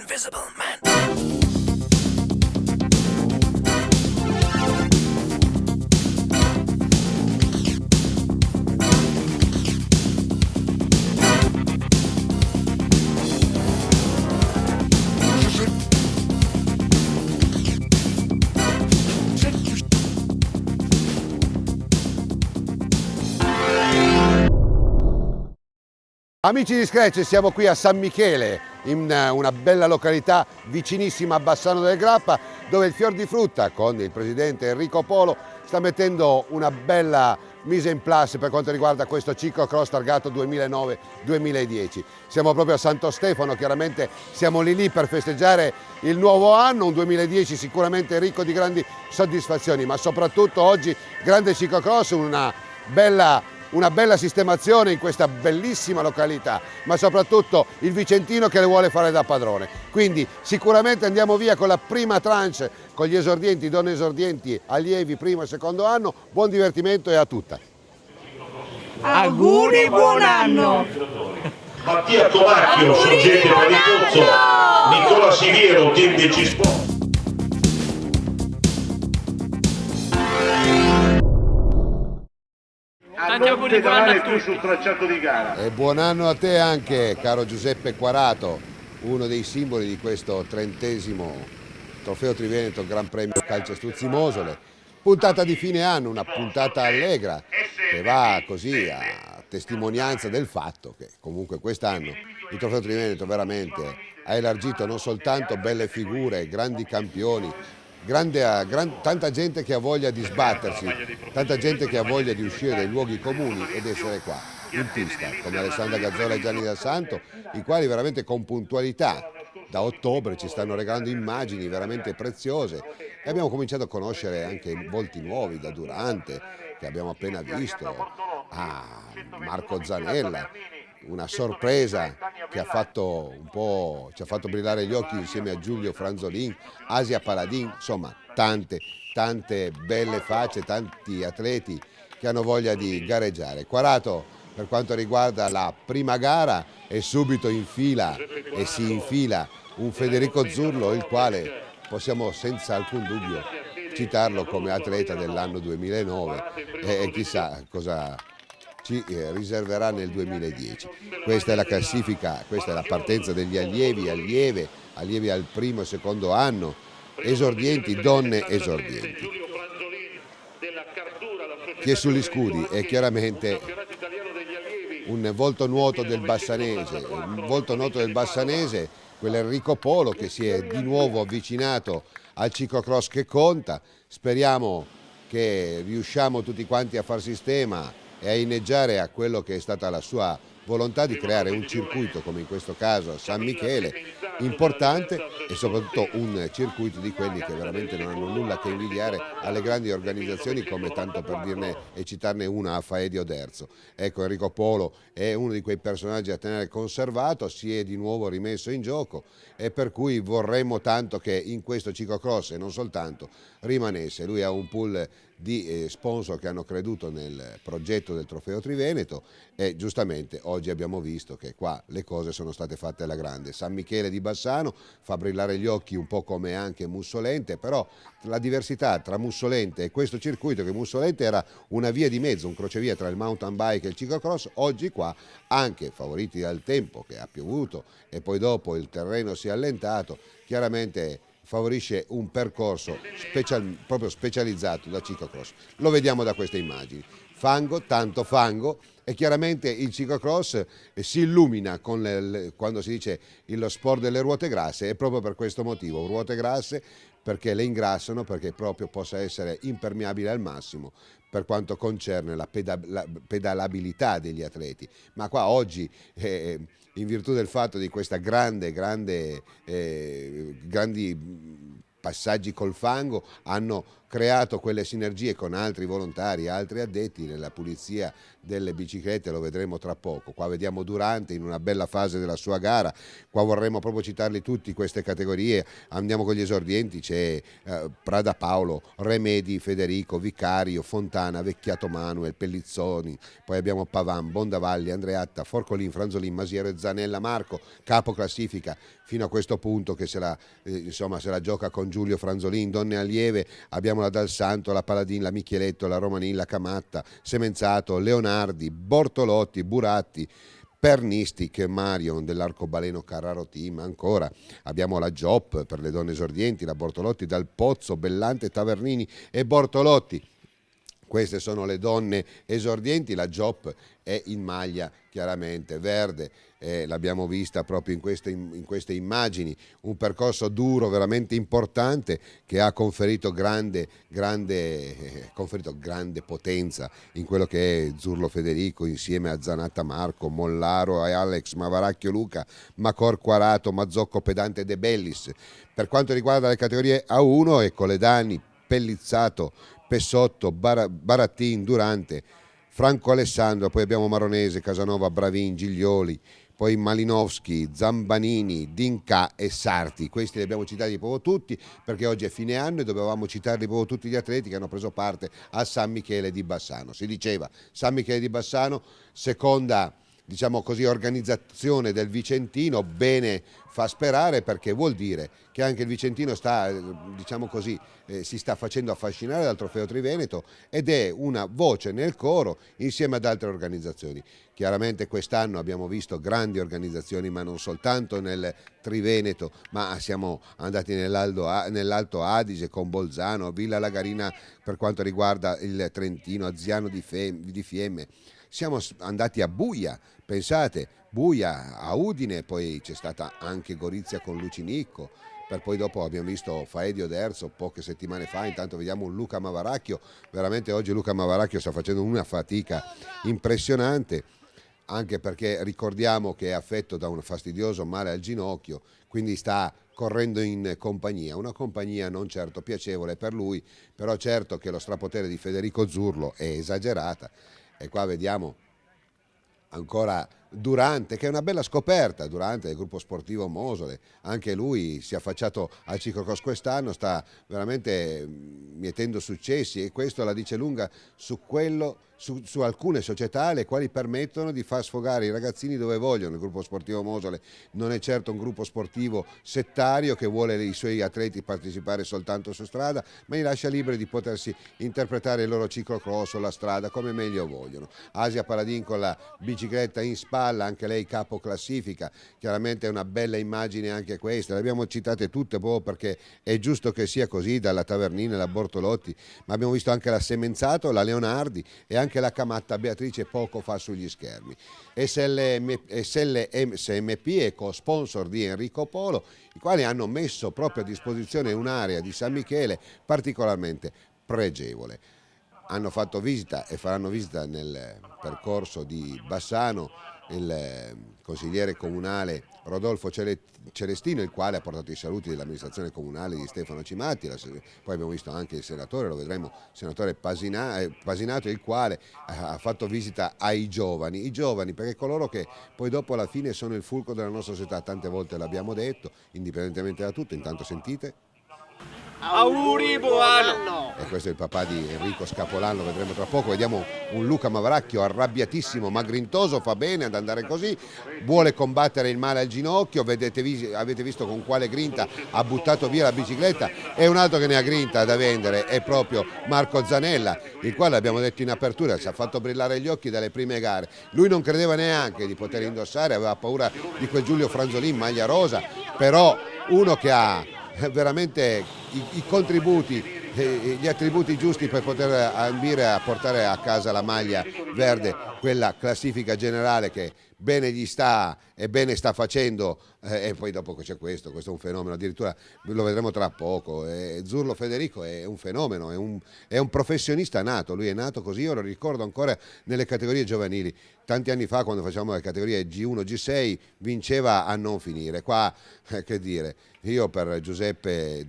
Invisible Man. Amici di Scratch, siamo qui a San Michele, in una bella località vicinissima a Bassano del Grappa, dove il Fior di Frutta, con il presidente Enrico Polo, sta mettendo una bella mise in place per quanto riguarda questo ciclocross targato 2009-2010. Siamo proprio a Santo Stefano, chiaramente siamo lì per festeggiare il nuovo anno, un 2010 sicuramente ricco di grandi soddisfazioni, ma soprattutto oggi grande ciclocross, una bella sistemazione in questa bellissima località, ma soprattutto il vicentino che le vuole fare da padrone. Quindi sicuramente andiamo via con la prima tranche, con gli esordienti, donne esordienti, allievi primo e secondo anno. Buon divertimento e a tutta. Auguri, buon anno! Mattia Comacchio, sorgente Panicozzo, Nicola Siviero, Team DC Sport. Tanti auguri, buon anno a tutti. Sul tracciato di gara. E buon anno a te anche, caro Giuseppe Quarato, uno dei simboli di questo 30° Trofeo Triveneto Gran Premio Calcio Struzzi Mosole. Puntata di fine anno, una puntata allegra che va così a testimonianza del fatto che comunque quest'anno il Trofeo Triveneto veramente ha elargito non soltanto belle figure, grandi campioni, tanta gente che ha voglia di sbattersi, tanta gente che ha voglia di uscire dai luoghi comuni ed essere qua in pista, come Alessandra Gazzola e Gianni Dal Santo, i quali veramente con puntualità da ottobre ci stanno regalando immagini veramente preziose e abbiamo cominciato a conoscere anche volti nuovi, da Durante, che abbiamo appena visto, a Marco Zanella, una sorpresa che ci ha fatto brillare gli occhi insieme a Giulio Franzolin, Asia Paladin, insomma tante belle facce, tanti atleti che hanno voglia di gareggiare. Quarato, per quanto riguarda la prima gara, è subito in fila e si infila un Federico Zurlo, il quale possiamo senza alcun dubbio citarlo come atleta dell'anno 2009 e chissà cosa ci riserverà nel 2010. Questa è la classifica, questa è la partenza degli allievi al primo e secondo anno, esordienti, donne esordienti. Chi è sugli scudi è chiaramente un volto nuoto del bassanese, quell'Enrico Polo che si è di nuovo avvicinato al ciclocross che conta. Speriamo che riusciamo tutti quanti a far sistema e a inneggiare a quello che è stata la sua volontà di creare un circuito, come in questo caso a San Michele, importante e soprattutto un circuito di quelli che veramente non hanno nulla che invidiare alle grandi organizzazioni, come tanto per dirne e citarne una a Faedio Derzo. Ecco, Enrico Polo è uno di quei personaggi a tenere conservato, si è di nuovo rimesso in gioco e per cui vorremmo tanto che in questo ciclocross e non soltanto rimanesse. Lui ha un pool di sponsor che hanno creduto nel progetto del Trofeo Triveneto e giustamente oggi abbiamo visto che qua le cose sono state fatte alla grande. San Michele di Bassano fa brillare gli occhi un po' come anche Mussolente, però la diversità tra Mussolente e questo circuito, che Mussolente era una via di mezzo, un crocevia tra il mountain bike e il ciclocross, oggi qua, anche favoriti dal tempo che ha piovuto e poi dopo il terreno si è allentato, chiaramente favorisce un percorso proprio specializzato da ciclocross. Lo vediamo da queste immagini. Fango, tanto fango, e chiaramente il ciclocross si illumina quando si dice lo sport delle ruote grasse, e proprio per questo motivo, ruote grasse perché le ingrassano, perché proprio possa essere impermeabile al massimo per quanto concerne la pedalabilità degli atleti. Ma qua oggi in virtù del fatto di questa grandi passaggi col fango hanno creato quelle sinergie con altri volontari, altri addetti nella pulizia delle biciclette, lo vedremo tra poco. Qua vediamo Durante in una bella fase della sua gara, qua vorremmo proprio citarli tutti queste categorie. Andiamo con gli esordienti, c'è Prada Paolo, Remedi, Federico, Vicario, Fontana, Vecchiato Manuel, Pellizzoni, poi abbiamo Pavan, Bondavalli, Andreatta, Forcolin, Franzolin, Masiero e Zanella Marco, capo classifica fino a questo punto che se la gioca con Giulio Franzolin. Donne allieve abbiamo la Dal Santo, la Paladin, la Micheletto, la Romanin, la Camatta, Semenzato, Leonardi, Bortolotti, Buratti, Pernistic, Marion dell'Arcobaleno Carraro Team. Ancora abbiamo la Giop per le donne esordienti, la Bortolotti, Dal Pozzo, Bellante, Tavernini e Bortolotti. Queste sono le donne esordienti, la Giop è in maglia chiaramente verde, l'abbiamo vista proprio in queste immagini, un percorso duro, veramente importante, che ha conferito grande potenza in quello che è Zurlo Federico insieme a Zanatta Marco, Mollaro e Alex, Mavaracchio Luca, Macor Quarato, Mazzocco Pedante De Bellis. Per quanto riguarda le categorie A1, ecco Ledani, Pellizzato, Pessotto, Barattin, Durante, Franco Alessandro, poi abbiamo Maronese, Casanova, Bravin, Giglioli, poi Malinowski, Zambanini, Dinca e Sarti. Questi li abbiamo citati proprio tutti perché oggi è fine anno e dovevamo citarli proprio tutti gli atleti che hanno preso parte a San Michele di Bassano. Si diceva San Michele di Bassano, seconda organizzazione del Vicentino, bene fa sperare, perché vuol dire che anche il Vicentino si sta facendo affascinare dal Trofeo Triveneto ed è una voce nel coro insieme ad altre organizzazioni. Chiaramente quest'anno abbiamo visto grandi organizzazioni, ma non soltanto nel Triveneto, ma siamo andati nell'Alto Adige con Bolzano, Villa Lagarina per quanto riguarda il Trentino, Aziano di Fiemme. Siamo andati a Buia, pensate, Buia a Udine, poi c'è stata anche Gorizia con Lucinicco, per poi dopo abbiamo visto Faedio Derzo poche settimane fa. Intanto vediamo un Luca Mavaracchio, veramente oggi Luca Mavaracchio sta facendo una fatica impressionante, anche perché ricordiamo che è affetto da un fastidioso male al ginocchio, quindi sta correndo in compagnia, una compagnia non certo piacevole per lui, però certo che lo strapotere di Federico Zurlo è esagerata. E qua vediamo ancora Durante, che è una bella scoperta, Durante del gruppo sportivo Mosole, anche lui si è affacciato al ciclocross quest'anno, sta veramente mietendo successi, e questo la dice lunga su alcune società le quali permettono di far sfogare i ragazzini dove vogliono. Il gruppo sportivo Mosole non è certo un gruppo sportivo settario che vuole i suoi atleti partecipare soltanto su strada, ma li lascia liberi di potersi interpretare il loro ciclocross o la strada come meglio vogliono. Asia Paladin con la bicicletta in spalla, anche lei capo classifica, chiaramente è una bella immagine anche questa, le abbiamo citate tutte proprio perché è giusto che sia così, dalla Tavernina alla Bortolotti, ma abbiamo visto anche la Semenzato, la Leonardi e anche la Camatta Beatrice poco fa sugli schermi. SMP è co-sponsor di Enrico Polo, i quali hanno messo proprio a disposizione un'area di San Michele particolarmente pregevole. Hanno fatto visita e faranno visita nel percorso di Bassano il consigliere comunale Rodolfo Celestino, il quale ha portato i saluti dell'amministrazione comunale di Stefano Cimatti. Poi abbiamo visto anche il senatore, lo vedremo, il senatore Pasinato, il quale ha fatto visita ai giovani, perché coloro che poi dopo alla fine sono il fulcro della nostra società, tante volte l'abbiamo detto, indipendentemente da tutto. Intanto sentite. Auguri, buon anno! E questo è il papà di Enrico Scapolan, lo vedremo tra poco. Vediamo un Luca Mavaracchio arrabbiatissimo ma grintoso, fa bene ad andare così, vuole combattere il male al ginocchio, avete visto con quale grinta ha buttato via la bicicletta. E un altro che ne ha grinta da vendere è proprio Marco Zanella, il quale, abbiamo detto in apertura, ci ha fatto brillare gli occhi dalle prime gare. Lui non credeva neanche di poter indossare, aveva paura di quel Giulio Franzolin maglia rosa, però uno che ha veramente i contributi, gli attributi giusti per poter ambire a portare a casa la maglia verde, quella classifica generale che bene gli sta e bene sta facendo. E poi dopo c'è questo è un fenomeno, addirittura lo vedremo tra poco. Zurlo Federico è un fenomeno, è un professionista nato, lui è nato così. Io lo ricordo ancora nelle categorie giovanili, tanti anni fa, quando facevamo le categorie G1, G6, vinceva a non finire. Qua che dire, io per Giuseppe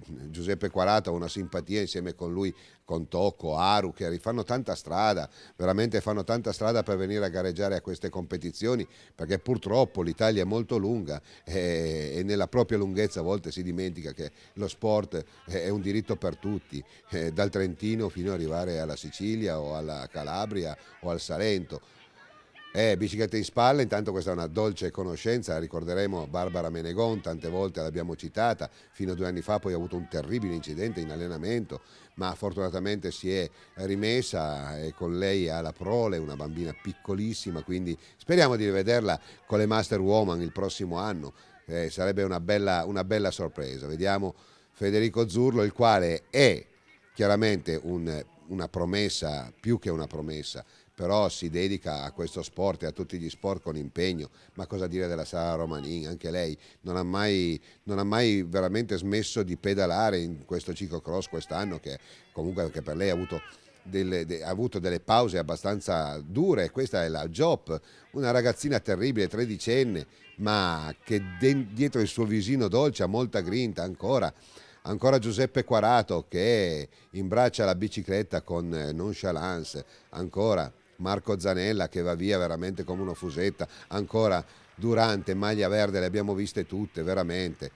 Quarato ho una simpatia insieme con lui con Tocco, Aru, che fanno tanta strada, veramente fanno tanta strada per venire a gareggiare a queste competizioni, perché purtroppo l'Italia è molto lunga e nella propria lunghezza a volte si dimentica che lo sport è un diritto per tutti, dal Trentino fino ad arrivare alla Sicilia o alla Calabria o al Salento. Bicicletta in spalla, intanto questa è una dolce conoscenza, la ricorderemo Barbara Menegon, tante volte l'abbiamo citata, fino a 2 anni fa poi ha avuto un terribile incidente in allenamento, ma fortunatamente si è rimessa e con lei ha la prole, una bambina piccolissima, quindi speriamo di rivederla con le Master Woman il prossimo anno, sarebbe una bella sorpresa. Vediamo Federico Zurlo, il quale è chiaramente una promessa, più che una promessa, però si dedica a questo sport e a tutti gli sport con impegno. Ma cosa dire della Sara Romanin? Anche lei non ha mai veramente smesso di pedalare in questo ciclocross quest'anno, che comunque anche per lei ha avuto delle pause abbastanza dure. Questa è la Giop, una ragazzina terribile, 13enne, ma che dietro il suo visino dolce ha molta grinta ancora Giuseppe Quarato che imbraccia la bicicletta con nonchalance, ancora Marco Zanella che va via veramente come una fusetta, ancora Durante, maglia verde, le abbiamo viste tutte veramente.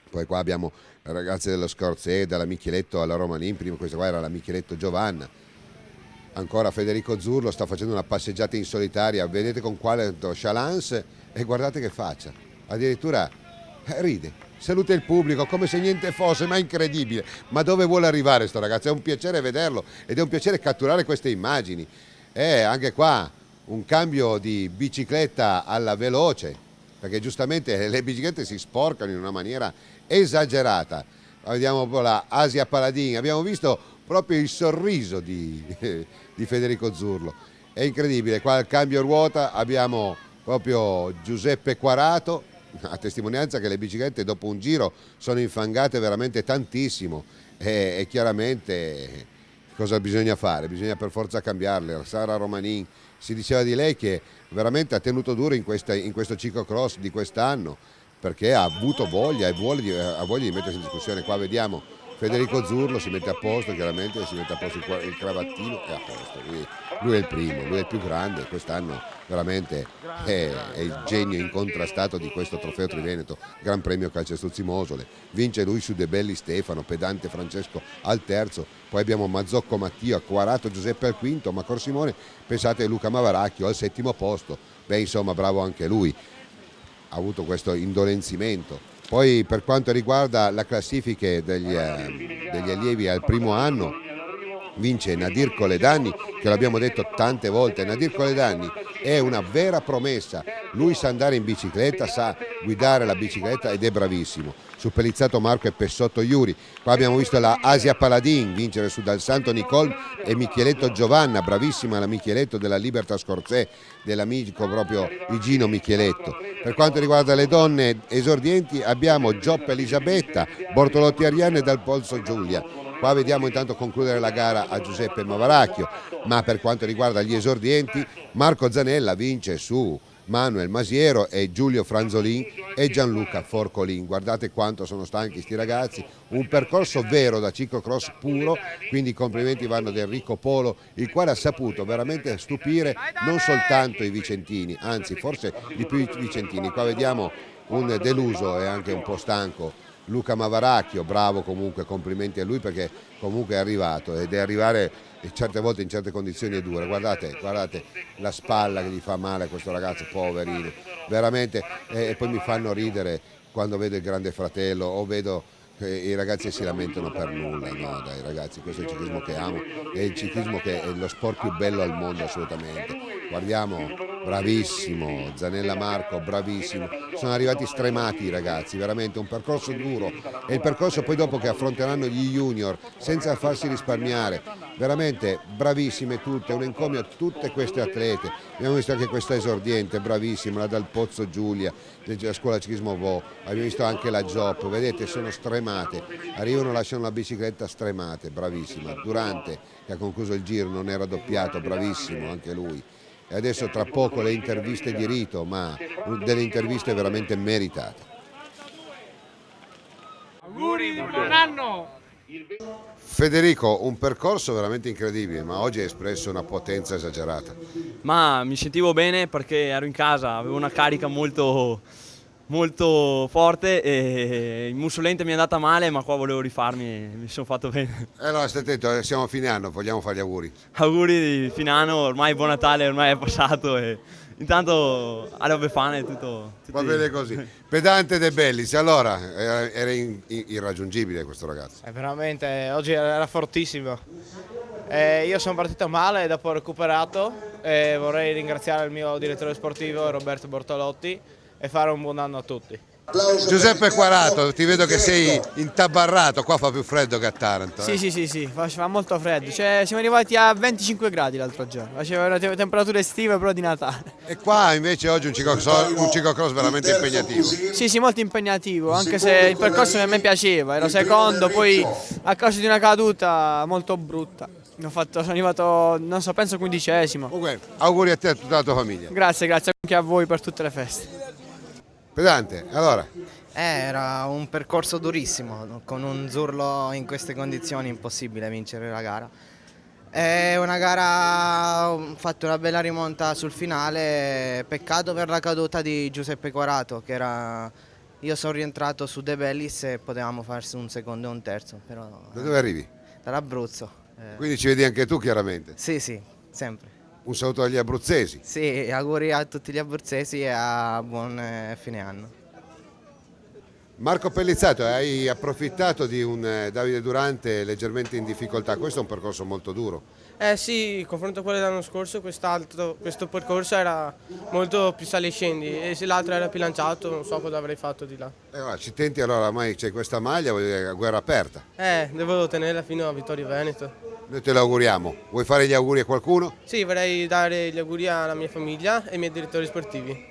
Poi qua abbiamo le ragazze dello Scorzè, dalla Micheletto alla Romanin, prima questa qua era la Micheletto Giovanna. Ancora Federico Zurlo sta facendo una passeggiata in solitaria, vedete con quale nonchalance, e guardate che faccia, addirittura ride, saluta il pubblico come se niente fosse, ma è incredibile. Ma dove vuole arrivare sto ragazzo? È un piacere vederlo ed è un piacere catturare queste immagini. Anche qua un cambio di bicicletta alla veloce, perché giustamente le biciclette si sporcano in una maniera esagerata. Vediamo un po' la Asia Paladin, abbiamo visto proprio il sorriso di Federico Zurlo, è incredibile. Qua al cambio ruota abbiamo proprio Giuseppe Quarato, a testimonianza che le biciclette dopo un giro sono infangate veramente tantissimo e chiaramente cosa bisogna fare? Bisogna per forza cambiarle. Sara Romanin, si diceva di lei che veramente ha tenuto duro in questo ciclocross di quest'anno, perché ha avuto voglia e ha voglia di mettersi in discussione. Qua vediamo Federico Zurlo, si mette a posto, chiaramente si mette a posto il cravattino e a posto. Lui è il primo, lui è il più grande, quest'anno veramente è il genio incontrastato di questo trofeo Triveneto, Gran Premio Calcestruzzi Mosole. Vince lui su De Belli Stefano, Pedante Francesco al terzo, poi abbiamo Mazzocco Mattia, Quarato Giuseppe al quinto, ma Corsimone, pensate Luca Mavaracchio al settimo posto. Insomma, bravo anche lui, ha avuto questo indolenzimento. Poi per quanto riguarda la classifica degli allievi al primo anno, vince Nadir Coledani, che l'abbiamo detto tante volte. Nadir Coledani è una vera promessa, lui sa andare in bicicletta, sa guidare la bicicletta ed è bravissimo. Suppellizzato Marco e Pessotto Iuri. Qua abbiamo visto la Asia Paladin vincere su Dal Santo Nicole e Micheletto Giovanna, bravissima la Micheletto della Libertas Corzè, dell'amico proprio Igino Micheletto. Per quanto riguarda le donne esordienti abbiamo Gioppa Elisabetta, Bortolotti Arianne e Dal Polso Giulia. Qua vediamo intanto concludere la gara a Giuseppe Mavaracchio, ma per quanto riguarda gli esordienti Marco Zanella vince su Manuel Masiero e Giulio Franzolin e Gianluca Forcolin. Guardate quanto sono stanchi sti ragazzi, un percorso vero da ciclocross puro, quindi i complimenti vanno ad Enrico Polo, il quale ha saputo veramente stupire non soltanto i vicentini, anzi forse di più i vicentini. Qua vediamo un deluso e anche un po' stanco Luca Mavaracchio, bravo comunque, complimenti a lui perché comunque è arrivato, ed è arrivare certe volte in certe condizioni è dura. Guardate la spalla che gli fa male a questo ragazzo, poverino, veramente, e poi mi fanno ridere quando vedo il Grande Fratello o vedo che i ragazzi si lamentano per nulla. No dai ragazzi, questo è il ciclismo che amo, è il ciclismo che è lo sport più bello al mondo assolutamente. Guardiamo, bravissimo Zanella Marco, bravissimo, sono arrivati stremati i ragazzi, veramente un percorso duro, e il percorso poi dopo che affronteranno gli junior senza farsi risparmiare, veramente bravissime tutte, un encomio a tutte queste atlete. Abbiamo visto anche questa esordiente, bravissima, la Dal Pozzo Giulia, della scuola ciclismo Vo, abbiamo visto anche la Giop, vedete sono stremate, arrivano, lasciano la bicicletta stremate, bravissima. Durante, che ha concluso il giro, non era doppiato, bravissimo anche lui. E adesso tra poco le interviste di rito, ma delle interviste veramente meritate. Auguri, buon anno! Federico, un percorso veramente incredibile, ma oggi hai espresso una potenza esagerata. Ma mi sentivo bene perché ero in casa, avevo una carica molto, molto forte e in Mussolente mi è andata male, ma qua volevo rifarmi e mi sono fatto bene. Allora, stai attento, siamo a fine anno, vogliamo fare gli auguri. Auguri di fine anno, ormai buon Natale, ormai è passato e intanto alle Befane tutto. Va bene così. Pedante De Bellis, allora, era irraggiungibile questo ragazzo. Veramente, oggi era fortissimo. Io sono partito male, dopo ho recuperato e vorrei ringraziare il mio direttore sportivo Roberto Bortolotti e fare un buon anno a tutti. Giuseppe Quarato, ti vedo che sei intabarrato, qua fa più freddo che a Taranto. Sì, fa molto freddo, siamo arrivati a 25 gradi l'altro giorno, faceva una temperatura estiva però di Natale. E qua invece oggi un ciclocross veramente impegnativo. Sì, molto impegnativo, anche se il percorso a me piaceva, ero secondo, poi a causa di una caduta molto brutta. Sono arrivato, non so, penso 15esimo. Comunque, auguri a te e a tutta la tua famiglia. Grazie anche a voi per tutte le feste. Pedante, allora, Era un percorso durissimo, con un Zurlo in queste condizioni impossibile vincere la gara. È una gara, ho fatto una bella rimonta sul finale, peccato per la caduta di Giuseppe Quarato, io sono rientrato su De Bellis e potevamo farsi un secondo e un terzo, però da dove arrivi? dall'Abruzzo. Quindi ci vedi anche tu chiaramente. Sì, sempre. Un saluto agli abruzzesi. Sì, auguri a tutti gli abruzzesi e a buon fine anno. Marco Pellizzato, hai approfittato di un Davide Durante leggermente in difficoltà, questo è un percorso molto duro. Sì, confronto a quello dell'anno scorso, questo percorso era molto più sali e scendi e se l'altro era più lanciato non so cosa avrei fatto di là. Allora, ci tenti allora, ormai c'è questa maglia, voglio dire, guerra aperta. Devo tenerla fino a Vittorio Veneto. Noi te lo auguriamo. Vuoi fare gli auguri a qualcuno? Sì, vorrei dare gli auguri alla mia famiglia e ai miei direttori sportivi.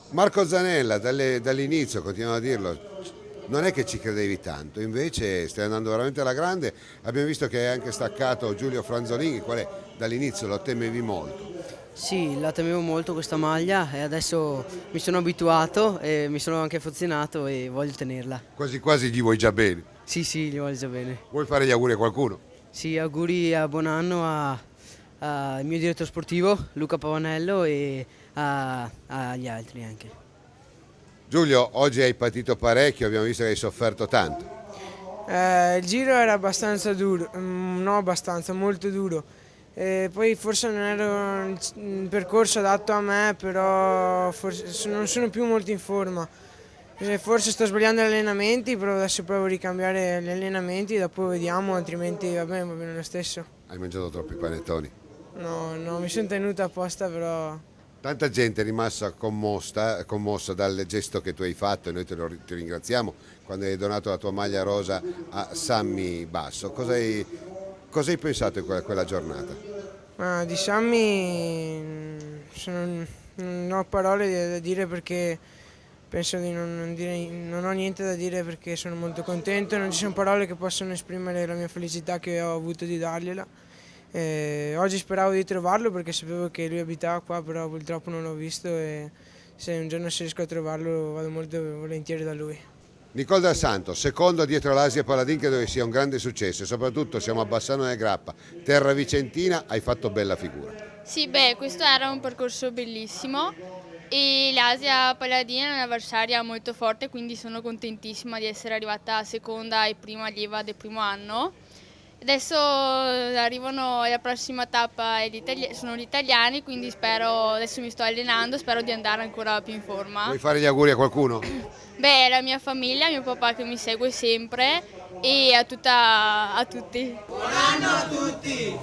Marco Zanella, dall'inizio, continuiamo a dirlo, non è che ci credevi tanto, invece stai andando veramente alla grande. Abbiamo visto che hai anche staccato Giulio Franzolini, il quale dall'inizio lo temevi molto. Sì, la temevo molto questa maglia e adesso mi sono abituato e mi sono anche affezionato e voglio tenerla. Quasi quasi gli vuoi già bene. Sì, gli voglio già bene. Vuoi fare gli auguri a qualcuno? Sì, auguri a buon anno al mio direttore sportivo Luca Pavanello e agli altri anche. Giulio, oggi hai patito parecchio, abbiamo visto che hai sofferto tanto. Il giro era abbastanza duro, no abbastanza, molto duro. Poi forse non era un percorso adatto a me, però forse non sono più molto in forma. Forse sto sbagliando gli allenamenti, però adesso provo a ricambiare gli allenamenti, dopo vediamo, altrimenti va bene lo stesso. Hai mangiato troppi panettoni? No, mi sono tenuto apposta, però... Tanta gente è rimasta commossa dal gesto che tu hai fatto e noi ti ringraziamo quando hai donato la tua maglia rosa a Sammy Basso. Cosa hai pensato in quella giornata? Di Sammy non ho parole da dire perché penso di non ho niente da dire perché sono molto contento, non ci sono parole che possono esprimere la mia felicità che ho avuto di dargliela. Oggi speravo di trovarlo perché sapevo che lui abitava qua, però purtroppo non l'ho visto e se un giorno riesco a trovarlo vado molto volentieri da lui. Nicole Dal Santo, secondo dietro l'Asia Paladin, credo che sia un grande successo e soprattutto siamo a Bassano del Grappa, terra vicentina, hai fatto bella figura. Sì, questo era un percorso bellissimo e l'Asia Paladin è un'avversaria molto forte, quindi sono contentissima di essere arrivata seconda e prima allieva del primo anno. Adesso arrivano la prossima tappa, sono gli italiani, quindi adesso mi sto allenando, spero di andare ancora più in forma. Vuoi fare gli auguri a qualcuno? La mia famiglia, mio papà che mi segue sempre e a tutti. Buon anno a tutti!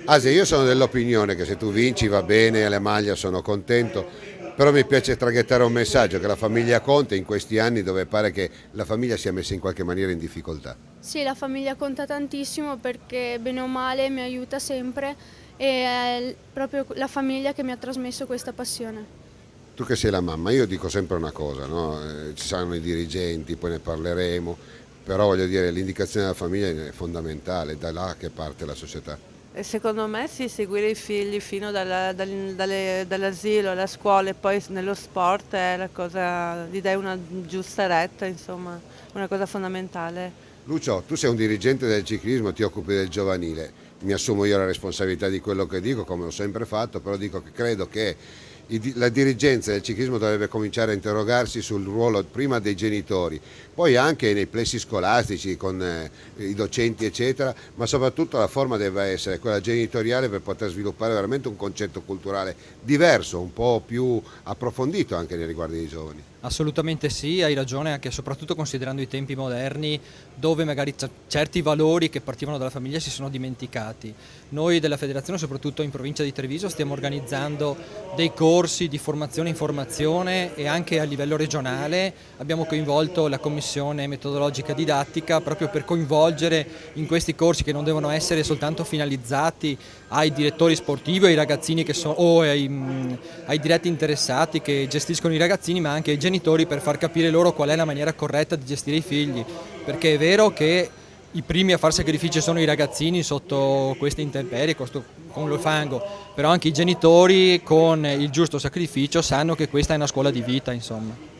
Asia, io sono dell'opinione che se tu vinci va bene, alle maglie sono contento, però mi piace traghettare un messaggio che la famiglia conta in questi anni dove pare che la famiglia sia messa in qualche maniera in difficoltà. Sì, la famiglia conta tantissimo perché bene o male mi aiuta sempre e è proprio la famiglia che mi ha trasmesso questa passione. Tu che sei la mamma, io dico sempre una cosa, no? Ci saranno i dirigenti, poi ne parleremo, però voglio dire l'indicazione della famiglia è fondamentale, da là che parte la società. Secondo me sì, seguire i figli fino dall'asilo alla scuola e poi nello sport è la cosa, gli dai una giusta retta, insomma, una cosa fondamentale Lucio, tu sei un dirigente del ciclismo, ti occupi del giovanile, mi assumo io la responsabilità di quello che dico, come ho sempre fatto, però dico che credo che la dirigenza del ciclismo dovrebbe cominciare a interrogarsi sul ruolo prima dei genitori, poi anche nei plessi scolastici con i docenti eccetera, ma soprattutto la forma deve essere quella genitoriale per poter sviluppare veramente un concetto culturale diverso, un po' più approfondito anche nei riguardi dei giovani. Assolutamente sì, hai ragione, anche e soprattutto considerando i tempi moderni dove magari certi valori che partivano dalla famiglia si sono dimenticati. Noi della federazione, soprattutto in provincia di Treviso, stiamo organizzando dei corsi di formazione e informazione e anche a livello regionale abbiamo coinvolto la commissione metodologica didattica proprio per coinvolgere in questi corsi, che non devono essere soltanto finalizzati ai direttori sportivi, ai ragazzini o ai diretti interessati che gestiscono i ragazzini, ma anche ai genitori, per far capire loro qual è la maniera corretta di gestire i figli, perché è vero che i primi a far sacrifici sono i ragazzini sotto queste intemperie, con lo fango, però anche i genitori con il giusto sacrificio sanno che questa è una scuola di vita, insomma.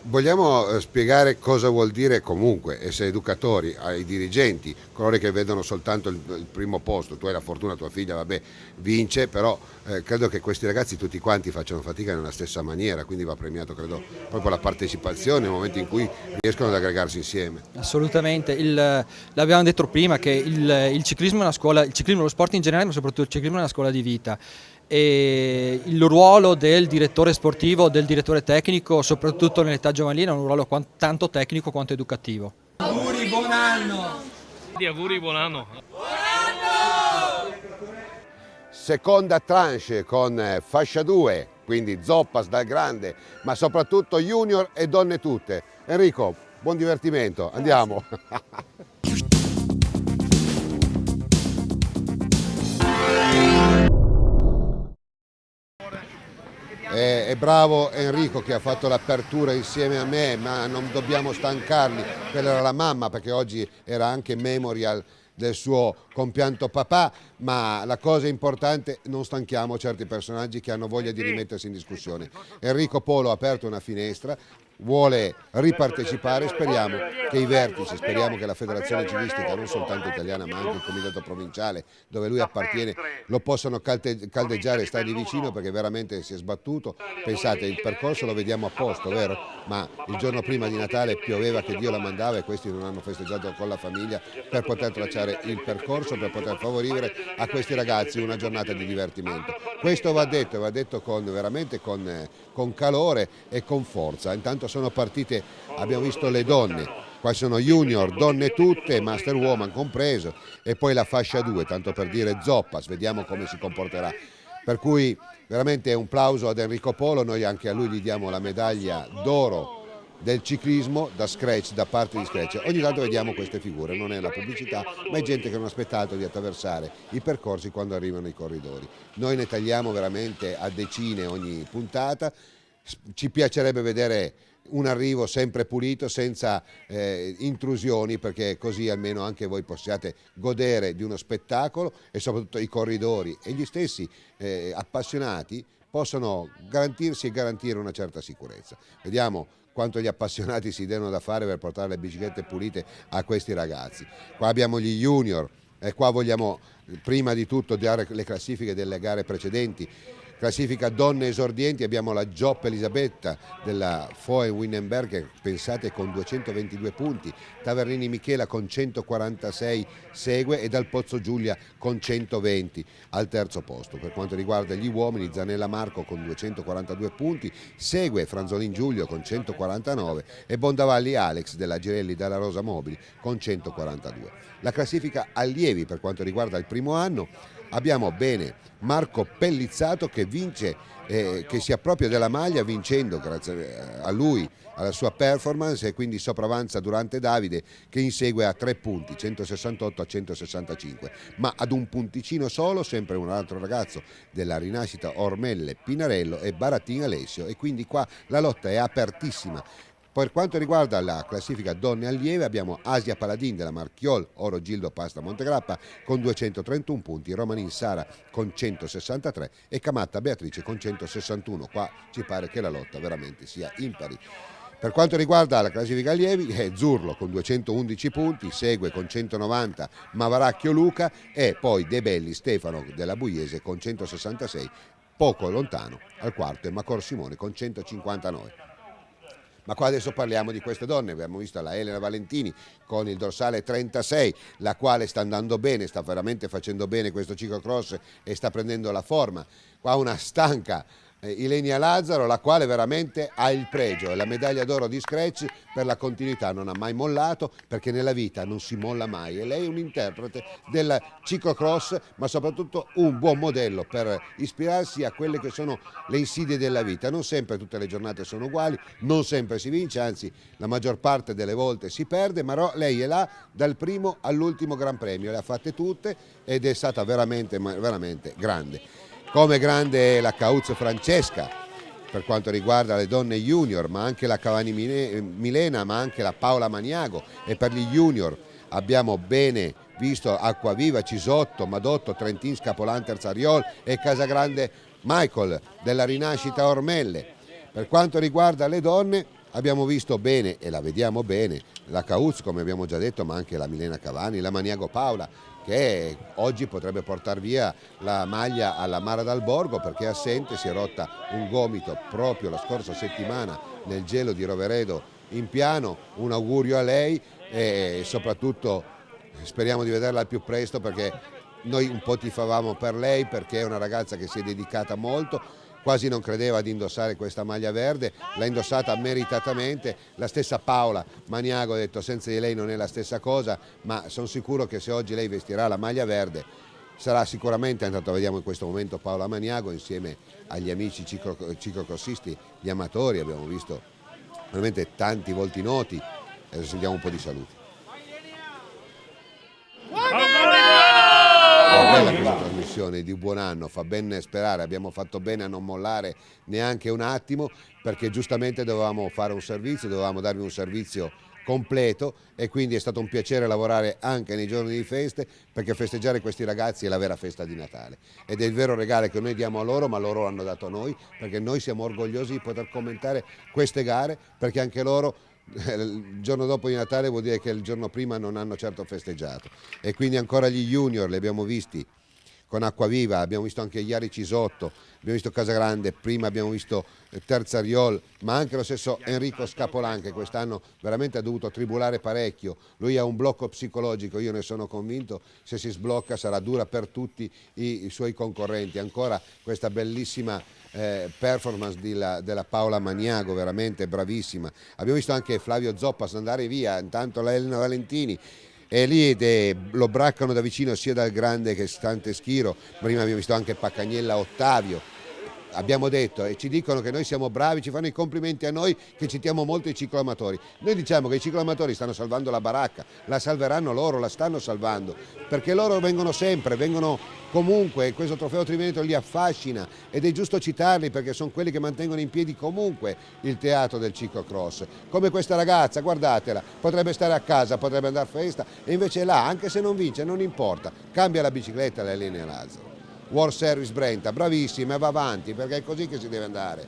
Vogliamo spiegare cosa vuol dire comunque essere educatori ai dirigenti, coloro che vedono soltanto il primo posto. Tu hai la fortuna, tua figlia vabbè vince, però credo che questi ragazzi tutti quanti facciano fatica nella stessa maniera, quindi va premiato credo proprio la partecipazione nel momento in cui riescono ad aggregarsi insieme. Assolutamente, l'abbiamo detto prima che il ciclismo è una scuola, il ciclismo, lo sport in generale, ma soprattutto il ciclismo è una scuola di vita. E il ruolo del direttore sportivo, del direttore tecnico, soprattutto nell'età giovanile, è un ruolo tanto tecnico quanto educativo. Auguri, buon anno! Auguri, buon anno! Seconda tranche con fascia 2, quindi Zoppas dal grande, ma soprattutto junior e donne tutte. Enrico, buon divertimento, andiamo! È bravo Enrico che ha fatto l'apertura insieme a me, ma non dobbiamo stancarli. Quella era la mamma, perché oggi era anche memorial del suo compianto papà, ma la cosa importante, non stanchiamo certi personaggi che hanno voglia di rimettersi in discussione. Enrico Polo ha aperto una finestra, vuole ripartecipare, speriamo che i vertici, speriamo che la federazione ciclistica, non soltanto italiana ma anche il comitato provinciale dove lui appartiene, lo possano caldeggiare e stargli vicino, perché veramente si è sbattuto. Pensate, il percorso lo vediamo a posto, vero? Ma il giorno prima di Natale pioveva che Dio la mandava e questi non hanno festeggiato con la famiglia per poter tracciare il percorso, per poter favorire a questi ragazzi una giornata di divertimento. Questo va detto veramente con calore e con forza. Intanto sono partite, abbiamo visto le donne, qua sono junior, donne tutte, master woman compreso, e poi la fascia 2, tanto per dire Zoppas, vediamo come si comporterà. Per cui veramente un plauso ad Enrico Polo, noi anche a lui gli diamo la medaglia d'oro del ciclismo da parte di Scratch. Ogni tanto vediamo queste figure, non è la pubblicità, ma è gente che non ha aspettato di attraversare i percorsi quando arrivano i corridori. Noi ne tagliamo veramente a decine ogni puntata, ci piacerebbe vedere un arrivo sempre pulito, senza intrusioni, perché così almeno anche voi possiate godere di uno spettacolo e soprattutto i corridori e gli stessi appassionati possono garantirsi e garantire una certa sicurezza. Vediamo quanto gli appassionati si devono da fare per portare le biciclette pulite a questi ragazzi. Qua abbiamo gli junior e qua vogliamo prima di tutto dare le classifiche delle gare precedenti. Classifica donne esordienti, abbiamo la Gioppa Elisabetta della Foe Wittenberg, pensate, con 222 punti, Tavernini Michela con 146 segue e Dal Pozzo Giulia con 120 al terzo posto. Per quanto riguarda gli uomini, Zanella Marco con 242 punti, segue Franzolin Giulio con 149 e Bondavalli Alex della Girelli dalla Rosa Mobili con 142. La classifica allievi per quanto riguarda il primo anno, abbiamo bene Marco Pellizzato che vince, che si appropria della maglia vincendo grazie a lui, alla sua performance, e quindi sopravanza Durante Davide che insegue a 3 punti, 168 a 165, ma ad un punticino solo sempre un altro ragazzo della Rinascita Ormelle Pinarello e Barattin Alessio, e quindi qua la lotta è apertissima. Per quanto riguarda la classifica donne allieve abbiamo Asia Paladin della Marchiol, Oro Gildo Pasta Montegrappa con 231 punti, Romanin Sara con 163 e Camatta Beatrice con 161. Qua ci pare che la lotta veramente sia impari. Per quanto riguarda la classifica allievi, è Zurlo con 211 punti, segue con 190 Mavaracchio Luca e poi De Belli Stefano della Buiese con 166, poco lontano al quarto è Macor Simone con 159. Ma qua adesso parliamo di queste donne. Abbiamo visto la Elena Valentini con il dorsale 36, la quale sta andando bene, sta veramente facendo bene questo ciclocross e sta prendendo la forma. Qua una stanca Ilenia Lazzaro, la quale veramente ha il pregio e la medaglia d'oro di Scratch per la continuità, non ha mai mollato, perché nella vita non si molla mai e lei è un interprete del ciclocross, ma soprattutto un buon modello per ispirarsi a quelle che sono le insidie della vita. Non sempre tutte le giornate sono uguali, non sempre si vince, anzi la maggior parte delle volte si perde, ma lei è là dal primo all'ultimo Gran Premio, le ha fatte tutte ed è stata veramente grande. Come grande è la Cauz Francesca per quanto riguarda le donne junior, ma anche la Cavani Milena, ma anche la Paola Maniago, e per gli junior abbiamo bene visto Acquaviva, Cisotto, Madotto, Trentin, Scapolante, Zariol e Casagrande Michael della Rinascita Ormelle. Per quanto riguarda le donne abbiamo visto bene e la vediamo bene la Cauz, come abbiamo già detto, ma anche la Milena Cavani, la Maniago Paola, che oggi potrebbe portare via la maglia alla Mara dal Borgo perché è assente, si è rotta un gomito proprio la scorsa settimana nel gelo di Roveredo in piano. Un augurio a lei e soprattutto speriamo di vederla al più presto, perché noi un po' tifavamo per lei, perché è una ragazza che si è dedicata molto, quasi non credeva di indossare questa maglia verde, l'ha indossata meritatamente. La stessa Paola Maniago ha detto senza di lei non è la stessa cosa, ma sono sicuro che se oggi lei vestirà la maglia verde sarà sicuramente, intanto vediamo in questo momento Paola Maniago insieme agli amici ciclocrossisti, gli amatori, abbiamo visto veramente tanti volti noti. Adesso sentiamo un po' di saluti. Bella questa trasmissione, di buon anno, fa ben sperare, abbiamo fatto bene a non mollare neanche un attimo, perché giustamente dovevamo fare un servizio, dovevamo darvi un servizio completo e quindi è stato un piacere lavorare anche nei giorni di feste, perché festeggiare questi ragazzi è la vera festa di Natale ed è il vero regalo che noi diamo a loro, ma loro l'hanno dato a noi, perché noi siamo orgogliosi di poter commentare queste gare, perché anche loro il giorno dopo di Natale vuol dire che il giorno prima non hanno certo festeggiato. E quindi ancora gli junior li abbiamo visti con Acquaviva, abbiamo visto anche Iari Cisotto, abbiamo visto Casagrande, prima abbiamo visto Terzariol, ma anche lo stesso Enrico Scapolan, che quest'anno veramente ha dovuto tribulare parecchio. Lui ha un blocco psicologico, io ne sono convinto, se si sblocca sarà dura per tutti i suoi concorrenti. Ancora questa bellissima performance della Paola Maniago, veramente bravissima. Abbiamo visto anche Flavio Zoppas andare via, intanto la Elena Valentini, e lì lo braccano da vicino sia dal grande che Stante Schiro. Prima abbiamo visto anche Paccagnella Ottavio. Abbiamo detto e ci dicono che noi siamo bravi, ci fanno i complimenti a noi che citiamo molto i cicloamatori. Noi diciamo che i cicloamatori stanno salvando la baracca, la salveranno loro, la stanno salvando, perché loro vengono sempre, vengono comunque, questo trofeo Triveneto li affascina ed è giusto citarli, perché sono quelli che mantengono in piedi comunque il teatro del ciclocross. Come questa ragazza, guardatela, potrebbe stare a casa, potrebbe andare a festa e invece è là, anche se non vince, non importa, cambia la bicicletta la Elena Lazzaro. World Service Brenta, bravissima, e va avanti, perché è così che si deve andare,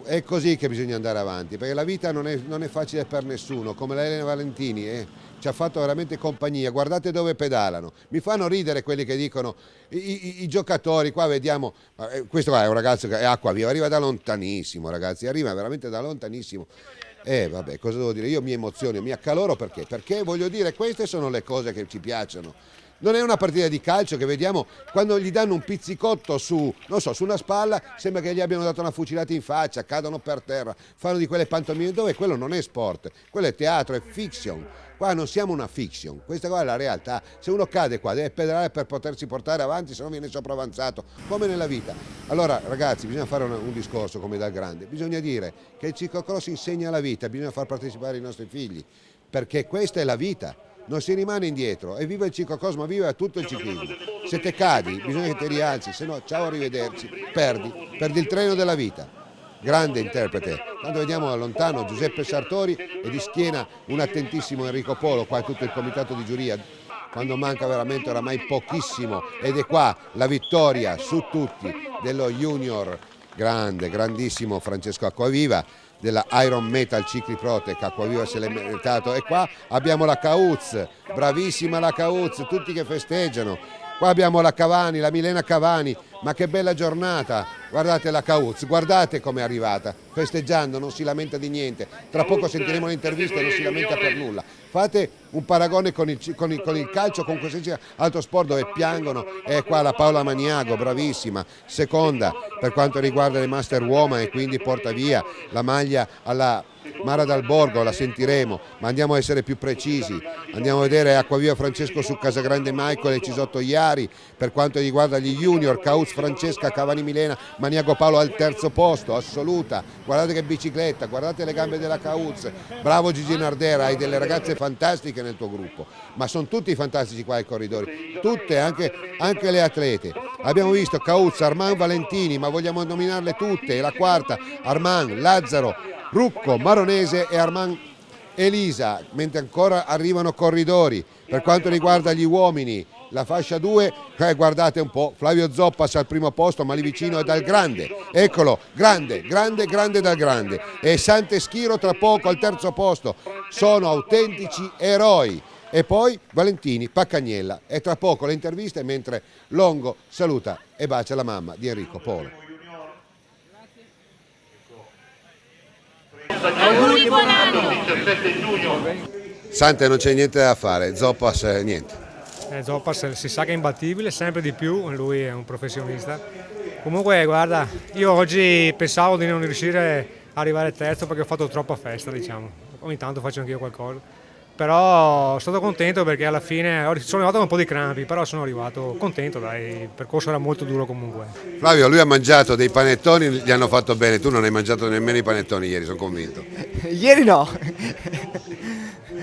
è così che bisogna andare avanti, perché la vita non è facile per nessuno, come la Elena Valentini ci ha fatto veramente compagnia. Guardate dove pedalano, mi fanno ridere quelli che dicono i giocatori, qua vediamo, questo qua è un ragazzo che è Acquaviva, arriva da lontanissimo ragazzi, arriva veramente da lontanissimo. Vabbè, cosa devo dire, io mi emoziono, mi accaloro perché voglio dire, queste sono le cose che ci piacciono. Non è una partita di calcio che vediamo quando gli danno un pizzicotto su una spalla, sembra che gli abbiano dato una fucilata in faccia, cadono per terra, fanno di quelle pantomime, dove quello non è sport, quello è teatro, è fiction. Qua non siamo una fiction, questa qua è la realtà. Se uno cade qua deve pedalare per potersi portare avanti, se no viene sopravanzato, come nella vita. Allora ragazzi, bisogna fare un discorso come dal grande, bisogna dire che il ciclocross insegna la vita, bisogna far partecipare i nostri figli, perché questa è la vita. Non si rimane indietro, e viva il ciclocross, ma viva tutto il ciclismo. Se te cadi bisogna che ti rialzi, se no ciao, arrivederci, perdi il treno della vita. Grande interprete. Quando vediamo da lontano Giuseppe Sartori e di schiena un attentissimo Enrico Polo, qua è tutto il comitato di giuria, quando manca veramente oramai pochissimo, ed è qua la vittoria su tutti dello junior grandissimo Francesco Acquaviva. della Iron Metal Cicli Protec, Acquaviva se l'è meritato. E qua abbiamo la Cauz, bravissima la Cauz, tutti che festeggiano. Qua abbiamo la Cavani, la Milena Cavani, ma che bella giornata, guardate la Cauz, guardate come è arrivata, festeggiando, non si lamenta di niente, tra poco sentiremo l'intervista e non si lamenta per nulla. Fate un paragone con il calcio, con qualsiasi altro sport dove piangono, e qua la Paola Maniago, bravissima, seconda per quanto riguarda le Master Woman, e quindi porta via la maglia alla Mara Dal Borgo, la sentiremo, ma andiamo a essere più precisi, andiamo a vedere Acquaviva Francesco su Casagrande Michael e Cisotto Iari. Per quanto riguarda gli junior, Cauz Francesca, Cavani Milena, Maniago Paolo al terzo posto, assoluta, guardate che bicicletta, guardate le gambe della Cauz, bravo Gigi Nardera, hai delle ragazze fantastiche nel tuo gruppo, ma sono tutti fantastici qua ai corridori, tutte, anche le atlete. Abbiamo visto Cauz, Armand Valentini, ma vogliamo nominarle tutte, e la quarta, Armand, Lazzaro, Rucco, Maronese e Armand Elisa, mentre ancora arrivano corridori. Per quanto riguarda gli uomini, la fascia 2, guardate un po', Flavio Zoppas al primo posto, ma lì vicino è Dal Grande, eccolo, grande Dal Grande, e Santeschiro tra poco al terzo posto, sono autentici eroi. E poi Valentini, Paccagnella, e tra poco le interviste, mentre Longo saluta e bacia la mamma di Enrico Polo. Auguri, buon anno! 17 giugno. Sante, non c'è niente da fare, Zoppas niente. Zoppas si sa che è imbattibile, sempre di più, lui è un professionista. Comunque guarda, io oggi pensavo di non riuscire a arrivare terzo perché ho fatto troppa festa, diciamo. Ogni tanto faccio anch'io qualcosa. Però sono stato contento perché alla fine sono arrivato con un po' di crampi, però sono arrivato contento, dai, il percorso era molto duro comunque. Flavio, lui ha mangiato dei panettoni, gli hanno fatto bene, tu non hai mangiato nemmeno i panettoni ieri, sono convinto. Ieri no,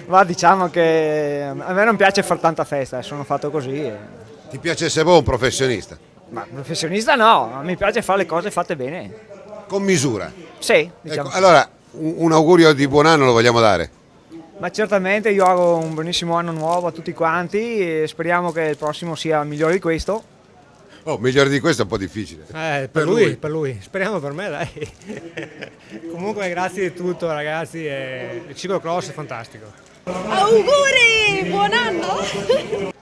ma diciamo che a me non piace far tanta festa, sono fatto così. Ti piace essere un professionista? Ma professionista no, mi piace fare le cose fatte bene. Con misura? Sì, diciamo. Ecco, allora, un augurio di buon anno lo vogliamo dare? Ma certamente io auguro un buonissimo anno nuovo a tutti quanti e speriamo che il prossimo sia migliore di questo. Oh, migliore di questo è un po' difficile. Per lui, speriamo per me, dai. Comunque grazie di tutto ragazzi, il ciclocross è fantastico. Auguri, buon anno!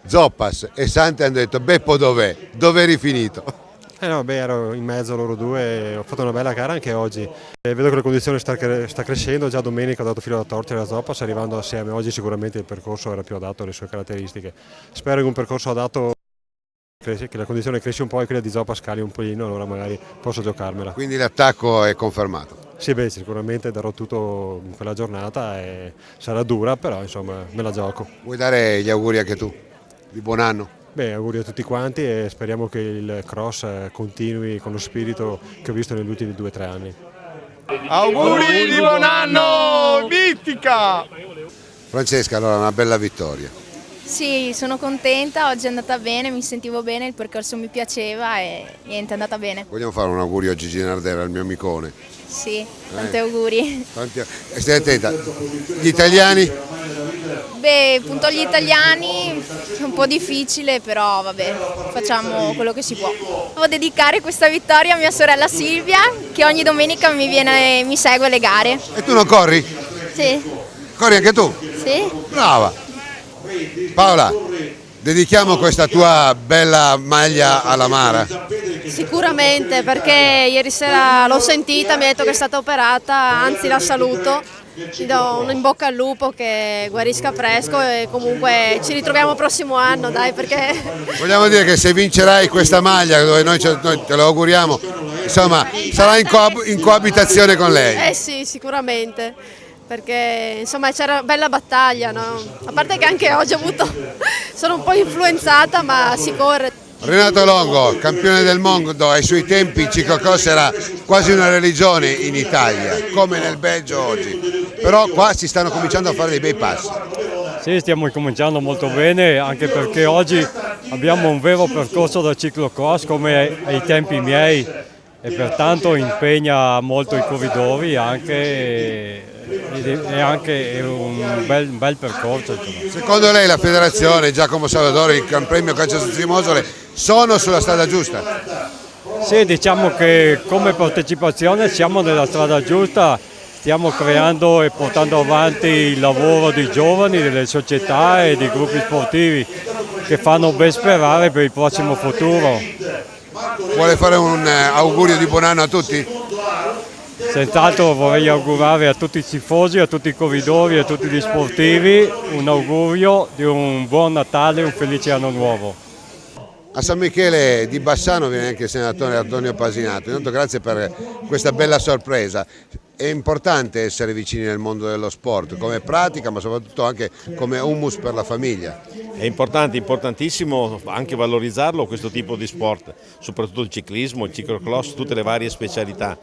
Zoppas e Sante hanno detto: Beppo dov'è? Dove eri finito? No, ero in mezzo a loro due, ho fatto una bella gara anche oggi. Vedo che la condizione sta crescendo, già domenica ho dato filo da torcere a Zoppas, arrivando assieme. Oggi sicuramente il percorso era più adatto alle sue caratteristiche. Spero in un percorso adatto che la condizione cresce un po' e quella di Zoppas cali un pochino, allora magari posso giocarmela. Quindi l'attacco è confermato? Sì, sicuramente darò tutto in quella giornata e sarà dura, però insomma me la gioco. Vuoi dare gli auguri anche tu? Di buon anno? Auguri a tutti quanti e speriamo che il cross continui con lo spirito che ho visto negli ultimi 2 o 3 anni. Auguri di buon anno, mitica! Francesca, allora una bella vittoria. Sì, sono contenta, oggi è andata bene, mi sentivo bene, il percorso mi piaceva e niente, è andata bene. Vogliamo fare un augurio a Gigi Nardera, al mio amicone? Sì, tanti auguri. E stai attenta, gli italiani? Appunto gli italiani è un po' difficile, però vabbè, facciamo quello che si può. Devo dedicare questa vittoria a mia sorella Silvia, che ogni domenica mi segue alle gare. E tu non corri? Sì. Corri anche tu? Sì. Brava! Paola, dedichiamo questa tua bella maglia alla Mara? Sicuramente, perché ieri sera l'ho sentita, mi ha detto che è stata operata, anzi la saluto, gli do un in bocca al lupo, che guarisca presto e comunque ci ritroviamo il prossimo anno, dai, perché... Vogliamo dire che se vincerai questa maglia, dove noi te lo auguriamo, insomma, sarà in coabitazione con lei? Sì, sicuramente, perché insomma c'era bella battaglia, no? A parte che anche oggi sono un po' influenzata, ma si corre. Renato Longo, campione del mondo, ai suoi tempi il ciclocross era quasi una religione in Italia, come nel Belgio oggi, però qua si stanno cominciando a fare dei bei passi. Sì, stiamo cominciando molto bene, anche perché oggi abbiamo un vero percorso da ciclocross come ai tempi miei e pertanto impegna molto i corridori e anche un bel percorso. Secondo lei la federazione, Giacomo Salvadori, il Gran Premio Calcio Mosole sono sulla strada giusta? Sì, diciamo che come partecipazione siamo nella strada giusta stiamo creando e portando avanti il lavoro dei giovani, delle società e dei gruppi sportivi che fanno ben sperare per il prossimo futuro. Vuole fare un augurio di buon anno a tutti? Senz'altro vorrei augurare a tutti i tifosi, a tutti i corridori, a tutti gli sportivi un augurio di un buon Natale e un felice anno nuovo. A San Michele di Bassano viene anche il senatore Antonio Pasinato. Intanto grazie per questa bella sorpresa. È importante essere vicini nel mondo dello sport, come pratica ma soprattutto anche come humus per la famiglia. È importante, importantissimo anche valorizzarlo questo tipo di sport, soprattutto il ciclismo, il ciclocross, tutte le varie specialità,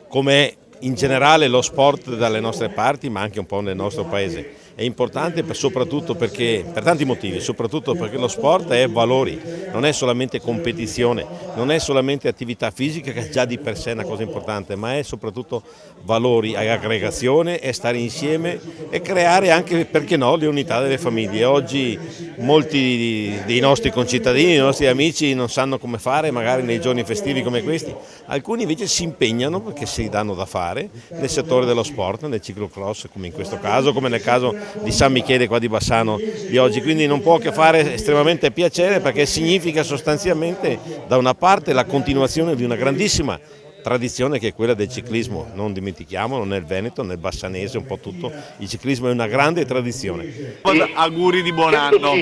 come in generale lo sport dalle nostre parti ma anche un po' nel nostro paese. È importante soprattutto perché, per tanti motivi, soprattutto perché lo sport è valori, non è solamente competizione, non è solamente attività fisica che già di per sé è una cosa importante, ma è soprattutto valori, aggregazione, è stare insieme e creare anche, perché no, le unità delle famiglie. Oggi molti dei nostri concittadini, dei nostri amici non sanno come fare magari nei giorni festivi come questi, alcuni invece si impegnano perché si danno da fare nel settore dello sport, nel ciclocross come in questo caso, come nel caso di San Michele qua di Bassano di oggi, quindi non può che fare estremamente piacere perché significa sostanzialmente da una parte la continuazione di una grandissima tradizione che è quella del ciclismo, non dimentichiamolo, nel Veneto, nel Bassanese, un po' tutto, il ciclismo è una grande tradizione. Auguri di buon anno.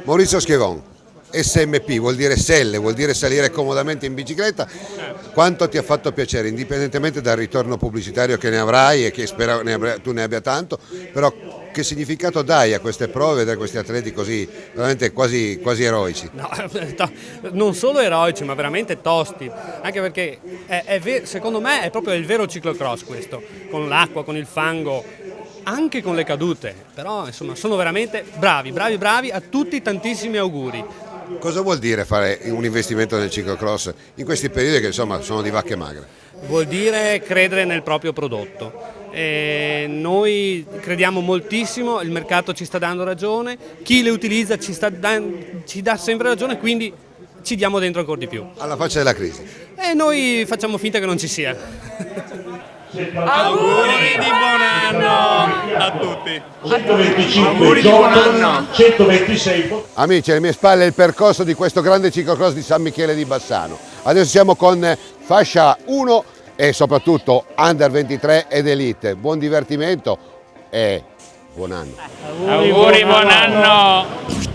Maurizio Schevon, SMP vuol dire selle, vuol dire salire comodamente in bicicletta. Quanto ti ha fatto piacere, indipendentemente dal ritorno pubblicitario che ne avrai e che spero tu ne abbia tanto, però che significato dai a queste prove, vedere questi atleti così veramente quasi eroici? No, non solo eroici ma veramente tosti, anche perché secondo me è proprio il vero ciclocross questo, con l'acqua, con il fango, anche con le cadute, però insomma sono veramente bravi, a tutti tantissimi auguri. Cosa vuol dire fare un investimento nel ciclocross in questi periodi che insomma sono di vacche magre? Vuol dire credere nel proprio prodotto. Noi crediamo moltissimo, il mercato ci sta dando ragione, chi le utilizza ci dà sempre ragione, quindi ci diamo dentro ancora di più. Alla faccia della crisi. E noi facciamo finta che non ci sia. Auguri di buon anno a tutti. 125 giorni, 126. Amici, alle mie spalle il percorso di questo grande ciclocross di San Michele di Bassano. Adesso siamo con fascia 1 e soprattutto Under 23 ed Elite. Buon divertimento e buon anno. Auguri, buon anno.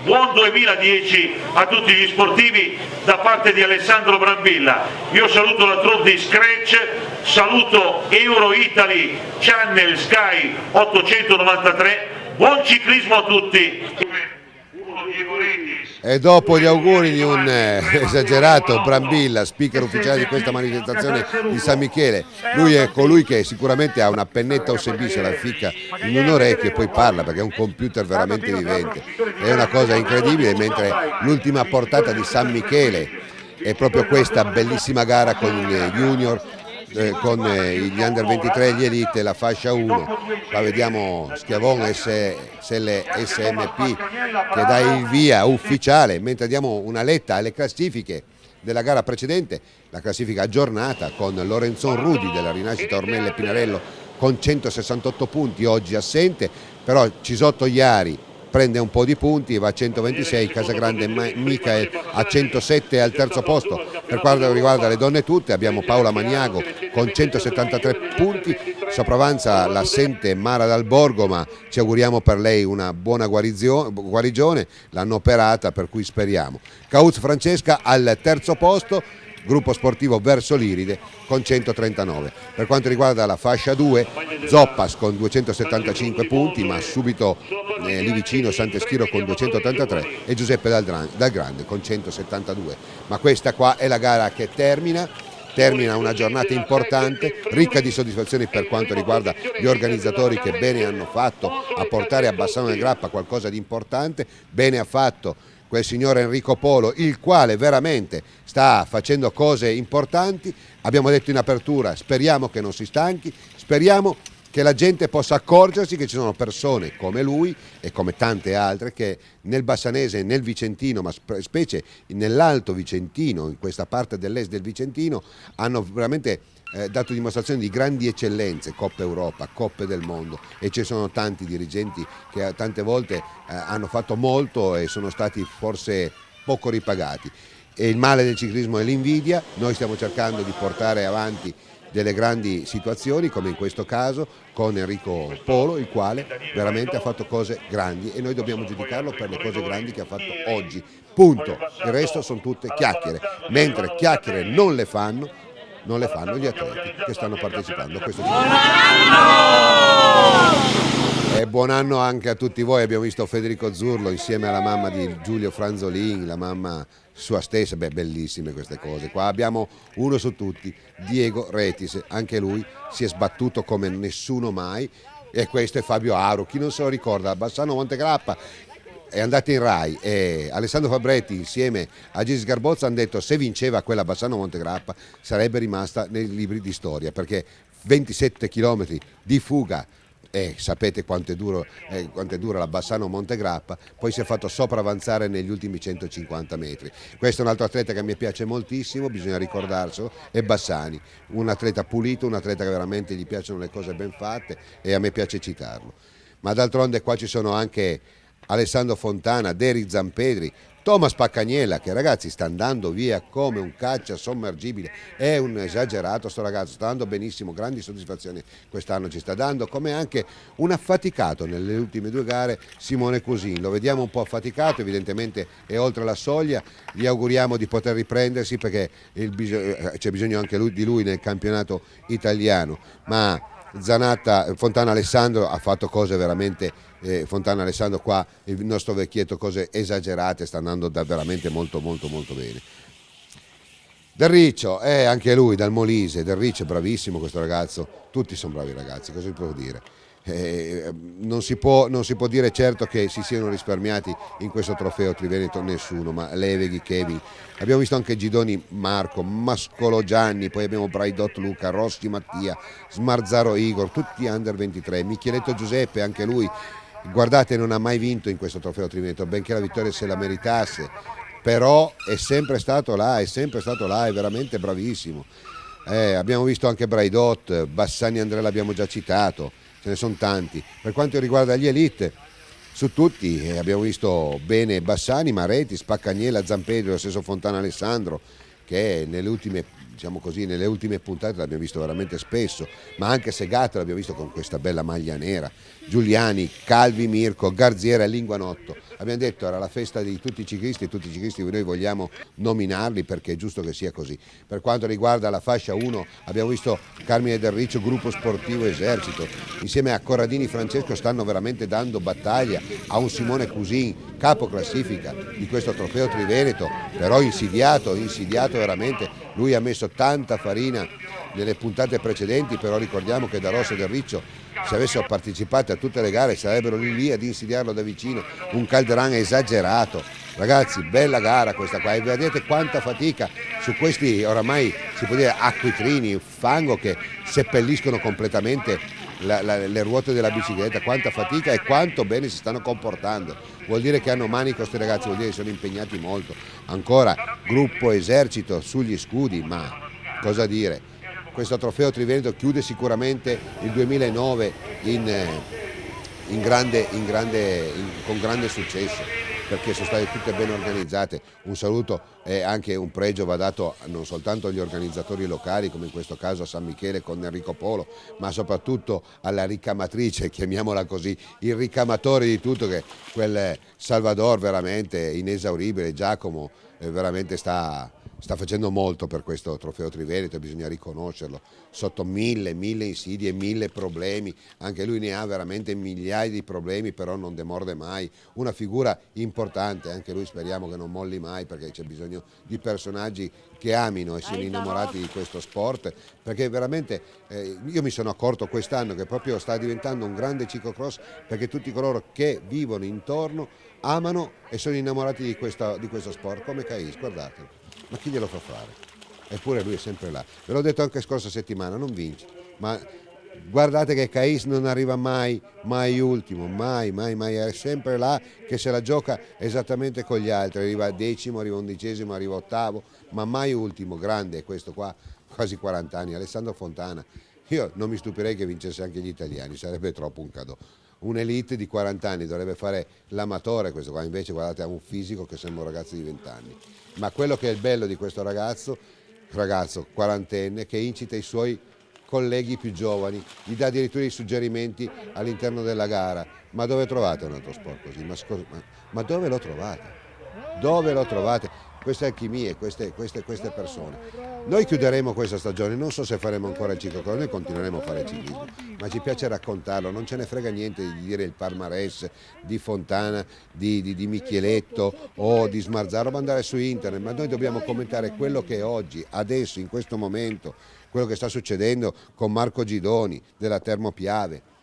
Buon 2010 a tutti gli sportivi da parte di Alessandro Brambilla. Io saluto la troupe di Scratch, saluto Euro Italy Channel Sky 893, buon ciclismo a tutti. E dopo gli auguri di un esagerato Brambilla, speaker ufficiale di questa manifestazione di San Michele, lui è colui che sicuramente ha una pennetta USB, se la ficca in un orecchio e poi parla perché è un computer veramente vivente, è una cosa incredibile, mentre l'ultima portata di San Michele è proprio questa bellissima gara con i junior, con gli Under 23 e gli Elite, la fascia 1, la vediamo Schiavon SMP che dà il via ufficiale, mentre diamo una letta alle classifiche della gara precedente, la classifica aggiornata con Lorenzon Rudi della Rinascita Ormelle Pinarello con 168 punti, oggi assente, però Cisotto Iari prende un po' di punti e va a 126, Casagrande Michael a 107 al terzo posto. Per quanto riguarda le donne tutte abbiamo Paola Maniago con 173 punti, sopravanza l'assente Mara Dal Borgo, ma ci auguriamo per lei una buona guarigione, l'hanno operata per cui speriamo. Cauz Francesca al terzo posto, gruppo sportivo Verso Liride con 139. Per quanto riguarda la fascia 2, Zoppas con 275 punti, ma subito lì vicino Sant'Eschiro con 283 e Giuseppe Dal Grande con 172. Ma questa qua è la gara che termina una giornata importante, ricca di soddisfazioni per quanto riguarda gli organizzatori che bene hanno fatto a portare a Bassano del Grappa qualcosa di importante, bene ha fatto quel signor Enrico Polo, il quale veramente sta facendo cose importanti. Abbiamo detto in apertura, speriamo che non si stanchi, speriamo che la gente possa accorgersi che ci sono persone come lui e come tante altre che nel Bassanese, nel Vicentino, ma specie nell'Alto Vicentino, in questa parte dell'est del Vicentino, hanno veramente dato dimostrazione di grandi eccellenze, Coppa Europa, Coppe del Mondo, e ci sono tanti dirigenti che tante volte hanno fatto molto e sono stati forse poco ripagati. E il male del ciclismo è l'invidia. Noi stiamo cercando di portare avanti delle grandi situazioni, come in questo caso con Enrico Polo, il quale veramente ha fatto cose grandi e noi dobbiamo giudicarlo per le cose grandi che ha fatto oggi, punto. Il resto sono tutte chiacchiere, mentre chiacchiere non le fanno gli atleti che stanno partecipando a questo tipo. E buon anno anche a tutti voi. Abbiamo visto Federico Zurlo insieme alla mamma di Giulio Franzolin, la mamma sua stessa, bellissime queste cose. Qua abbiamo uno su tutti, Diego Retis, anche lui si è sbattuto come nessuno mai, e questo è Fabio Aro. Chi non se lo ricorda, Bassano Montegrappa è andato in Rai e Alessandro Fabretti insieme a Gigi Sgarbozza hanno detto se vinceva quella Bassano Montegrappa sarebbe rimasta nei libri di storia, perché 27 km di fuga, e sapete quanto è dura la Bassano Montegrappa, poi si è fatto sopravanzare negli ultimi 150 metri. Questo è un altro atleta che mi piace moltissimo, bisogna ricordarselo, è Bassani, un atleta pulito, un atleta che veramente gli piacciono le cose ben fatte e a me piace citarlo. Ma d'altronde qua ci sono anche Alessandro Fontana, Deri Zampedri, Thomas Paccagnella, che ragazzi sta andando via come un caccia sommergibile, è un esagerato sto ragazzo, sta andando benissimo, grandi soddisfazioni quest'anno ci sta dando, come anche un affaticato nelle ultime 2 gare, Simone Cusin, lo vediamo un po' affaticato, evidentemente è oltre la soglia, gli auguriamo di poter riprendersi perché c'è bisogno anche di lui nel campionato italiano, ma Fontana Alessandro ha fatto cose veramente, Fontana Alessandro qua, il nostro vecchietto, cose esagerate, sta andando veramente molto bene. Del Riccio, anche lui dal Molise, Del Riccio è bravissimo questo ragazzo, tutti sono bravi ragazzi, cosa si può dire? Non si può dire certo che si siano risparmiati in questo trofeo Triveneto nessuno, ma Leveghi, Kevin, abbiamo visto anche Gidoni Marco, Mascolo Gianni, poi abbiamo Braidot Luca, Rossi Mattia, Smarzaro Igor, tutti under 23, Micheletto Giuseppe, anche lui, guardate, non ha mai vinto in questo trofeo Triveneto, benché la vittoria se la meritasse, però è sempre stato là, è veramente bravissimo. Abbiamo visto anche Braidot, Bassani Andrea l'abbiamo già citato, ce ne sono tanti. Per quanto riguarda gli elite, su tutti abbiamo visto bene Bassani, Maretis, Paccagnella, Zampedri, lo stesso Fontana Alessandro, che nelle ultime puntate l'abbiamo visto veramente spesso, ma anche Segato l'abbiamo visto con questa bella maglia nera, Giuliani, Calvi, Mirko, Garziera e Linguanotto. Abbiamo detto era la festa di tutti i ciclisti noi vogliamo nominarli perché è giusto che sia così. Per quanto riguarda la fascia 1 abbiamo visto Carmine Del Riccio, gruppo sportivo Esercito, insieme a Corradini Francesco stanno veramente dando battaglia a un Simone Cusin, capo classifica di questo trofeo Triveneto, però insidiato veramente, lui ha messo tanta farina nelle puntate precedenti, però ricordiamo che Da Rosso e Del Riccio se avessero partecipato a tutte le gare sarebbero lì ad insidiarlo da vicino, un Calderan esagerato. Ragazzi, bella gara questa qua e vedete quanta fatica su questi oramai si può dire acquitrini, fango che seppelliscono completamente le ruote della bicicletta, quanta fatica e quanto bene si stanno comportando. Vuol dire che hanno mani questi ragazzi, vuol dire che sono impegnati molto. Ancora gruppo Esercito sugli scudi, ma cosa dire? Questo trofeo Triveneto chiude sicuramente il 2009 con grande successo, perché sono state tutte ben organizzate. Un saluto e anche un pregio va dato non soltanto agli organizzatori locali, come in questo caso a San Michele con Enrico Polo, ma soprattutto alla ricamatrice, chiamiamola così, il ricamatore di tutto, che quel Salvador veramente inesauribile, Giacomo veramente sta sta facendo molto per questo trofeo Triveneto, bisogna riconoscerlo, sotto mille insidie, 1000 problemi, anche lui ne ha veramente migliaia di problemi, però non demorde mai, una figura importante, anche lui speriamo che non molli mai, perché c'è bisogno di personaggi che amino e siano innamorati di questo sport, perché veramente io mi sono accorto quest'anno che proprio sta diventando un grande ciclocross, perché tutti coloro che vivono intorno amano e sono innamorati di questo sport, come Cais, guardatelo, ma chi glielo fa fare? Eppure lui è sempre là, ve l'ho detto anche scorsa settimana, non vince, ma guardate che Cais non arriva mai ultimo, mai, è sempre là che se la gioca esattamente con gli altri, arriva 10°, arriva 11°, arriva 8°, ma mai ultimo, grande questo qua, quasi 40 anni, Alessandro Fontana, io non mi stupirei che vincesse anche gli italiani, sarebbe troppo un cadeau. Un'elite di 40 anni dovrebbe fare l'amatore, questo qua invece guardate ha un fisico che sembra un ragazzo di 20 anni, ma quello che è il bello di questo ragazzo quarantenne, che incita i suoi colleghi più giovani, gli dà addirittura i suggerimenti all'interno della gara. Ma dove trovate un altro sport così? Ma dove lo trovate? Dove lo trovate? Queste alchimie, queste persone. Noi chiuderemo questa stagione, non so se faremo ancora il ciclocross, noi continueremo a fare il ciclismo, ma ci piace raccontarlo, non ce ne frega niente di dire il palmarès di Fontana, di Micheletto o di Smarzaro, ma andare su internet, ma noi dobbiamo commentare quello che è oggi, adesso, in questo momento, quello che sta succedendo con Marco Gidoni della Termo Piave.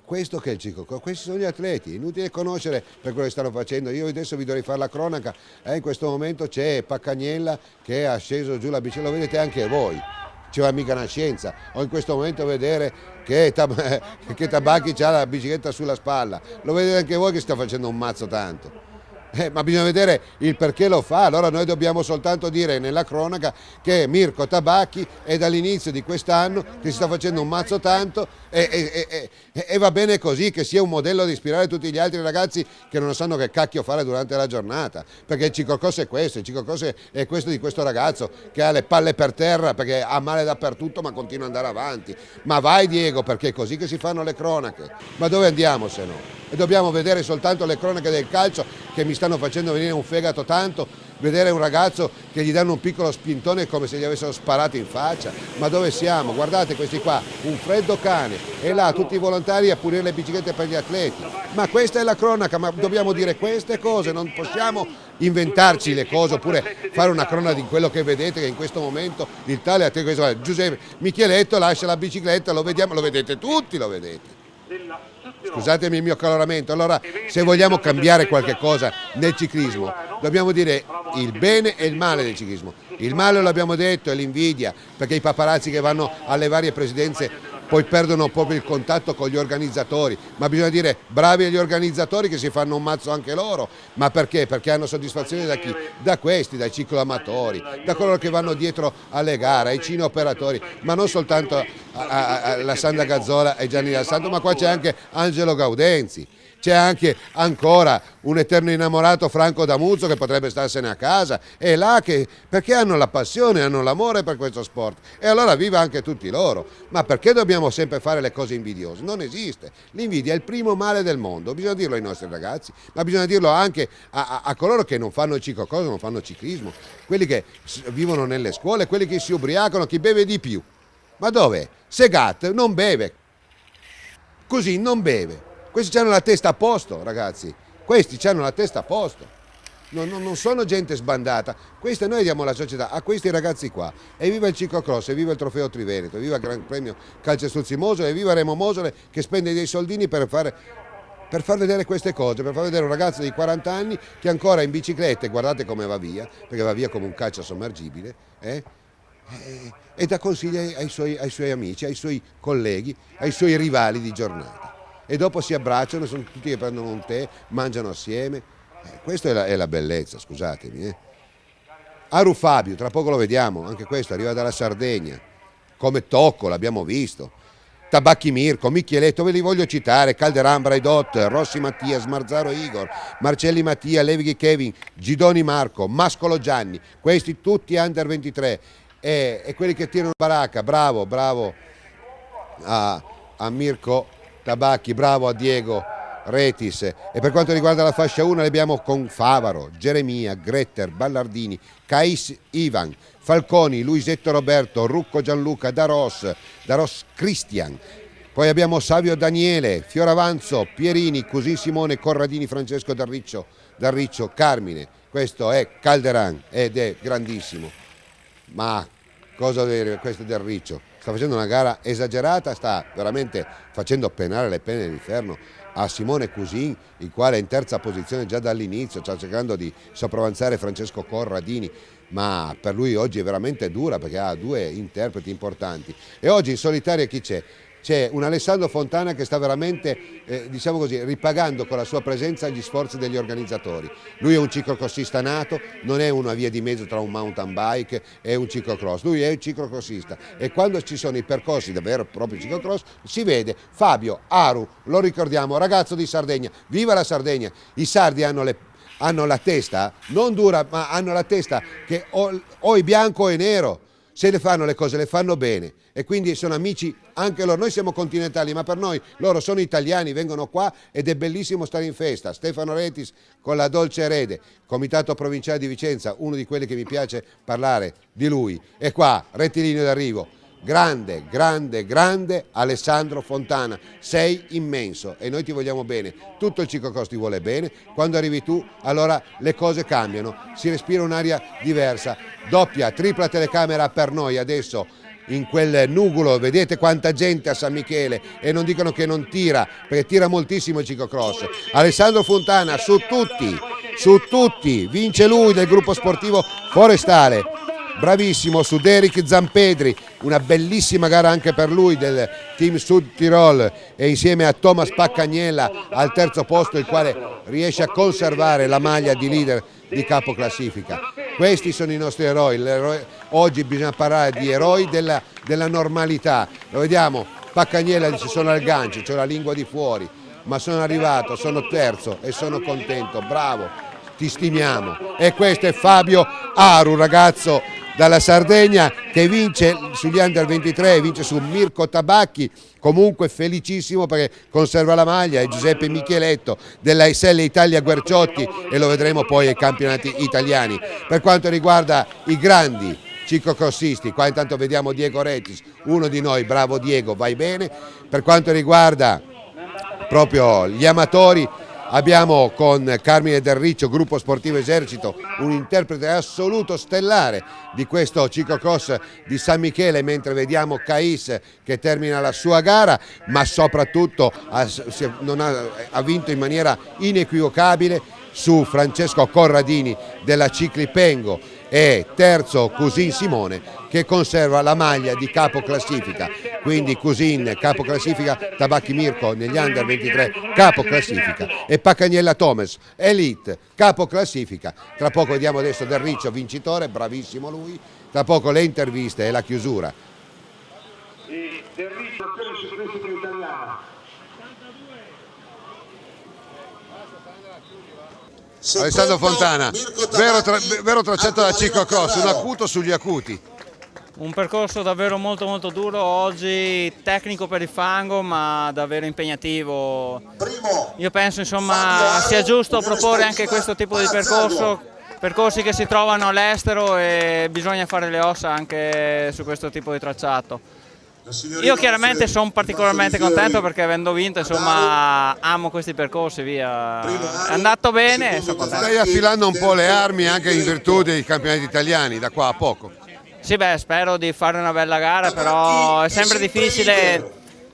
Questo che è il ciclocross, questi sono gli atleti, è inutile conoscere per quello che stanno facendo. Io adesso vi dovrei fare la cronaca, in questo momento c'è Paccagnella che ha sceso giù la bicicletta, lo vedete anche voi, ci va mica una scienza, o in questo momento vedere che Tabacchi ha la bicicletta sulla spalla, lo vedete anche voi che sta facendo un mazzo tanto. Ma bisogna vedere il perché lo fa, allora noi dobbiamo soltanto dire nella cronaca che Mirko Tabacchi è dall'inizio di quest'anno che si sta facendo un mazzo tanto e va bene così, che sia un modello da ispirare tutti gli altri ragazzi che non sanno che cacchio fare durante la giornata, perché il ciclocross è questo, il ciclocross è questo di questo ragazzo che ha le palle per terra perché ha male dappertutto ma continua ad andare avanti. Ma vai Diego, perché è così che si fanno le cronache, ma dove andiamo se no? E dobbiamo vedere soltanto le cronache del calcio che mi stanno facendo venire un fegato tanto, vedere un ragazzo che gli danno un piccolo spintone come se gli avessero sparato in faccia. Ma dove siamo? Guardate questi qua, un freddo cane, e là tutti i volontari a pulire le biciclette per gli atleti. Ma questa è la cronaca, ma dobbiamo dire queste cose, non possiamo inventarci le cose oppure fare una cronaca di quello che vedete che in questo momento il tale atleta, Giuseppe Micheletto lascia la bicicletta, lo vediamo, lo vedete tutti, lo vedete. Scusatemi il mio coloramento, allora se vogliamo cambiare qualche cosa nel ciclismo dobbiamo dire il bene e il male del ciclismo. Il male, l'abbiamo detto, è l'invidia, perché i paparazzi che vanno alle varie presidenze poi perdono proprio il contatto con gli organizzatori, ma bisogna dire bravi agli organizzatori che si fanno un mazzo anche loro, ma perché? Perché hanno soddisfazione da chi? Da questi, dai cicloamatori, da coloro che vanno dietro alle gare, ai cineoperatori, ma non soltanto la Sandra Gazzola e Gianni Dal Santo, ma qua c'è anche Angelo Gaudenzi. C'è anche ancora un eterno innamorato, Franco D'Amuzzo, che potrebbe starsene a casa, è là perché hanno la passione, hanno l'amore per questo sport, e allora viva anche tutti loro. Ma perché dobbiamo sempre fare le cose invidiose? Non esiste, l'invidia è il primo male del mondo, bisogna dirlo ai nostri ragazzi, ma bisogna dirlo anche a coloro che non fanno il ciclocross, non fanno ciclismo, quelli che vivono nelle scuole, quelli che si ubriacano, chi beve di più. Ma dov'è? Segat non beve, così non beve. Questi hanno la testa a posto, ragazzi, questi hanno la testa a posto, non sono gente sbandata, questa noi diamo la società a questi ragazzi qua, e viva il ciclocross, e viva il trofeo Triveneto, e viva il Gran Premio Calcestruzzi Mosole, e viva Remo Mosole che spende dei soldini per far vedere queste cose, per far vedere un ragazzo di 40 anni che ancora in bicicletta, e guardate come va via, perché va via come un caccia sommergibile, e dà consigli ai suoi amici, ai suoi colleghi, ai suoi rivali di giornata. E dopo si abbracciano, sono tutti che prendono un tè, mangiano assieme. Questa è la bellezza, scusatemi. Aru Fabio, tra poco lo vediamo, anche questo arriva dalla Sardegna, come Tocco, l'abbiamo visto. Tabacchi Mirko, Micheletto, ve li voglio citare, Calderan Braidot, Rossi Mattia, Smarzaro Igor, Marcelli Mattia, Levighi Kevin, Gidoni Marco, Mascolo Gianni, questi tutti under 23. E quelli che tirano baracca, bravo a Mirko Tabacchi, bravo a Diego Retis, e per quanto riguarda la fascia 1 le abbiamo con Favaro, Geremia, Gretter, Ballardini, Cais Ivan, Falconi, Luisetto Roberto, Rucco Gianluca, Daros Cristian. Poi abbiamo Savio Daniele, Fioravanzo, Pierini, Cusin Simone, Corradini, Francesco Darriccio, Carmine. Questo è Calderan ed è grandissimo. Ma cosa dire questo Darriccio? Sta facendo una gara esagerata, sta veramente facendo penare le pene d'inferno a Simone Cusin, il quale è in terza posizione già dall'inizio, sta cercando di sopravanzare Francesco Corradini, ma per lui oggi è veramente dura perché ha due interpreti importanti. E oggi in solitaria chi c'è? C'è un Alessandro Fontana che sta veramente, diciamo così, ripagando con la sua presenza gli sforzi degli organizzatori. Lui è un ciclocrossista nato, non è una via di mezzo tra un mountain bike e un ciclocross, lui è un ciclocrossista e quando ci sono i percorsi davvero proprio ciclocross si vede Fabio Aru, lo ricordiamo, ragazzo di Sardegna, viva la Sardegna, i sardi hanno la testa, non dura, ma hanno la testa che o è bianco o è nero. Se le fanno le cose, le fanno bene e quindi sono amici anche loro. Noi siamo continentali, ma per noi loro sono italiani, vengono qua ed è bellissimo stare in festa. Stefano Retis con la Dolce Erede, Comitato Provinciale di Vicenza, uno di quelli che mi piace parlare di lui. E qua, rettilineo d'arrivo, grande, grande, grande Alessandro Fontana, sei immenso e noi ti vogliamo bene, tutto il ciclocross ti vuole bene, quando arrivi tu allora le cose cambiano, si respira un'aria diversa, doppia, tripla telecamera per noi adesso in quel nugolo, vedete quanta gente a San Michele e non dicono che non tira, perché tira moltissimo il ciclocross. Alessandro Fontana su tutti, vince lui del gruppo sportivo Forestale. Bravissimo su Derek Zampedri, una bellissima gara anche per lui del team Sud Tirol e insieme a Thomas Paccagnella al terzo posto, il quale riesce a conservare la maglia di leader di capoclassifica. Questi sono i nostri eroi. Oggi bisogna parlare di eroi della normalità. Lo vediamo, Paccagnella dice sono al gancio, c'ho la lingua di fuori, ma sono arrivato, sono terzo e sono contento, bravo, ti stimiamo. E questo è Fabio Aru, ragazzo dalla Sardegna che vince sugli under 23, vince su Mirko Tabacchi, comunque felicissimo perché conserva la maglia, è Giuseppe Micheletto della SL Italia Guerciotti e lo vedremo poi ai campionati italiani. Per quanto riguarda i grandi ciclocrossisti, qua intanto vediamo Diego Retis, uno di noi, bravo Diego, vai bene. Per quanto riguarda proprio gli amatori, abbiamo con Carmine Darriccio, gruppo sportivo Esercito, un interprete assoluto stellare di questo ciclocross di San Michele, mentre vediamo Cais che termina la sua gara, ma soprattutto ha vinto in maniera inequivocabile su Francesco Corradini della Ciclipengo e terzo Cusin Simone che conserva la maglia di capoclassifica, quindi Cusin capoclassifica, Tabacchi Mirko negli under 23 capoclassifica e Paccagnella Thomas Elite capoclassifica. Tra poco vediamo adesso Darriccio vincitore, bravissimo lui, tra poco le interviste e la chiusura. Alessandro Fontana, vero tracciato da ciclocross, un acuto sugli acuti. Un percorso davvero molto duro oggi, tecnico per il fango ma davvero impegnativo. Io penso insomma sia giusto proporre anche questo tipo di percorsi che si trovano all'estero e bisogna fare le ossa anche su questo tipo di tracciato. Io chiaramente sono particolarmente contento perché avendo vinto insomma amo questi percorsi, via. È andato bene e sono contento. Stai affilando un po' le armi anche in virtù dei campionati italiani da qua a poco. Sì, spero di fare una bella gara, però è sempre difficile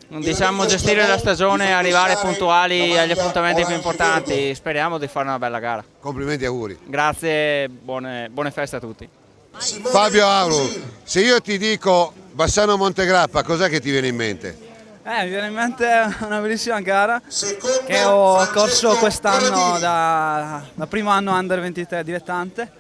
diciamo, gestire la stagione e arrivare puntuali agli appuntamenti più importanti. Speriamo di fare una bella gara. Complimenti e auguri. Grazie, buone feste a tutti. Fabio Auru, se io ti dico Bassano Montegrappa, cos'è che ti viene in mente? Mi viene in mente una bellissima gara che ho corso quest'anno da primo anno under 23 dilettante,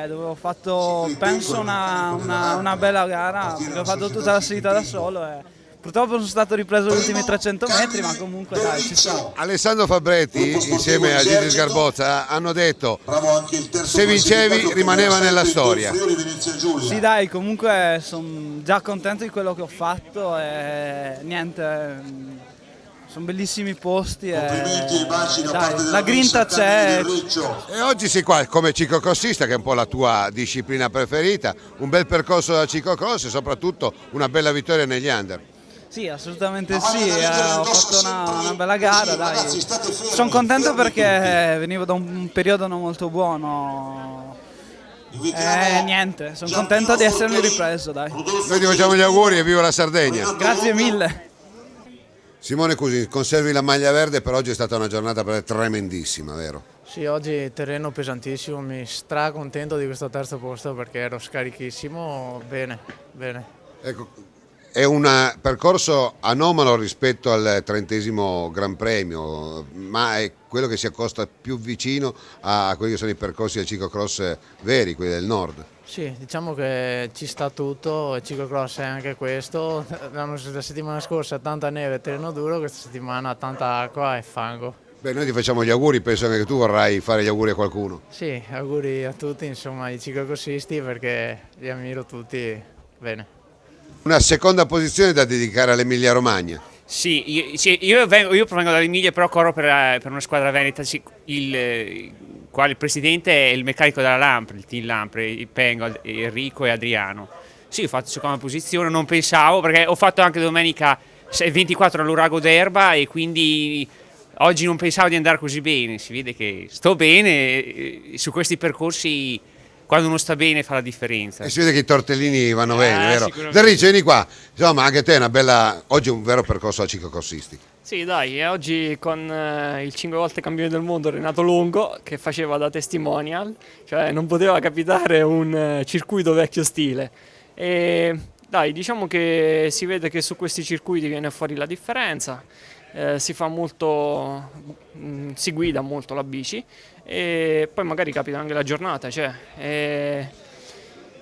dove ho fatto penso una bella gara, perché ho fatto tutta la salita da solo e purtroppo sono stato ripreso gli ultimi 300 metri, ma comunque dai, ci sono. Alessandro Fabretti insieme a Gigi Sgarbozza hanno detto se vincevi rimaneva nella storia. Sì dai, comunque sono già contento di quello che ho fatto e niente, sono bellissimi posti e dai, la grinta c'è. E oggi sei qua come ciclocrossista, che è un po' la tua disciplina preferita, un bel percorso da ciclocross e soprattutto una bella vittoria negli under. Sì, assolutamente sì, ho fatto una bella gara, dai. Sono contento perché venivo da un periodo non molto buono. Niente, sono contento di essermi ripreso, dai. Noi ti facciamo gli auguri e viva la Sardegna. Grazie mille. Simone Cusi, conservi la maglia verde, per oggi è stata una giornata tremendissima, vero? Sì, oggi terreno pesantissimo, mi stracontento di questo terzo posto perché ero scarichissimo, bene. Ecco, è un percorso anomalo rispetto al 30° Gran Premio, ma è quello che si accosta più vicino a quelli che sono i percorsi del ciclocross veri, quelli del nord. Sì, diciamo che ci sta tutto, il ciclocross è anche questo, la settimana scorsa tanta neve e terreno duro, questa settimana tanta acqua e fango. Beh, noi ti facciamo gli auguri, penso che tu vorrai fare gli auguri a qualcuno. Sì, auguri a tutti, insomma, i ciclocrossisti perché li ammiro tutti bene. Una seconda posizione da dedicare all'Emilia Romagna. Sì, io provengo dall'Emilia, però corro per una squadra veneta, il presidente è il meccanico della Lampre, il team Lampre, Pengo, Enrico e Adriano. Sì, ho fatto seconda posizione, non pensavo, perché ho fatto anche domenica 24 all'Urago d'Erba e quindi oggi non pensavo di andare così bene. Si vede che sto bene, su questi percorsi quando uno sta bene fa la differenza. E si vede che i tortellini vanno bene, vero? Derrice, vieni qua, insomma anche te è una bella, oggi è un vero percorso a ciclocrossistico. Sì dai, oggi con il 5 volte campione del mondo Renato Longo che faceva da testimonial, cioè non poteva capitare un circuito vecchio stile. E dai, diciamo che si vede che su questi circuiti viene fuori la differenza, si guida molto la bici e poi magari capita anche la giornata,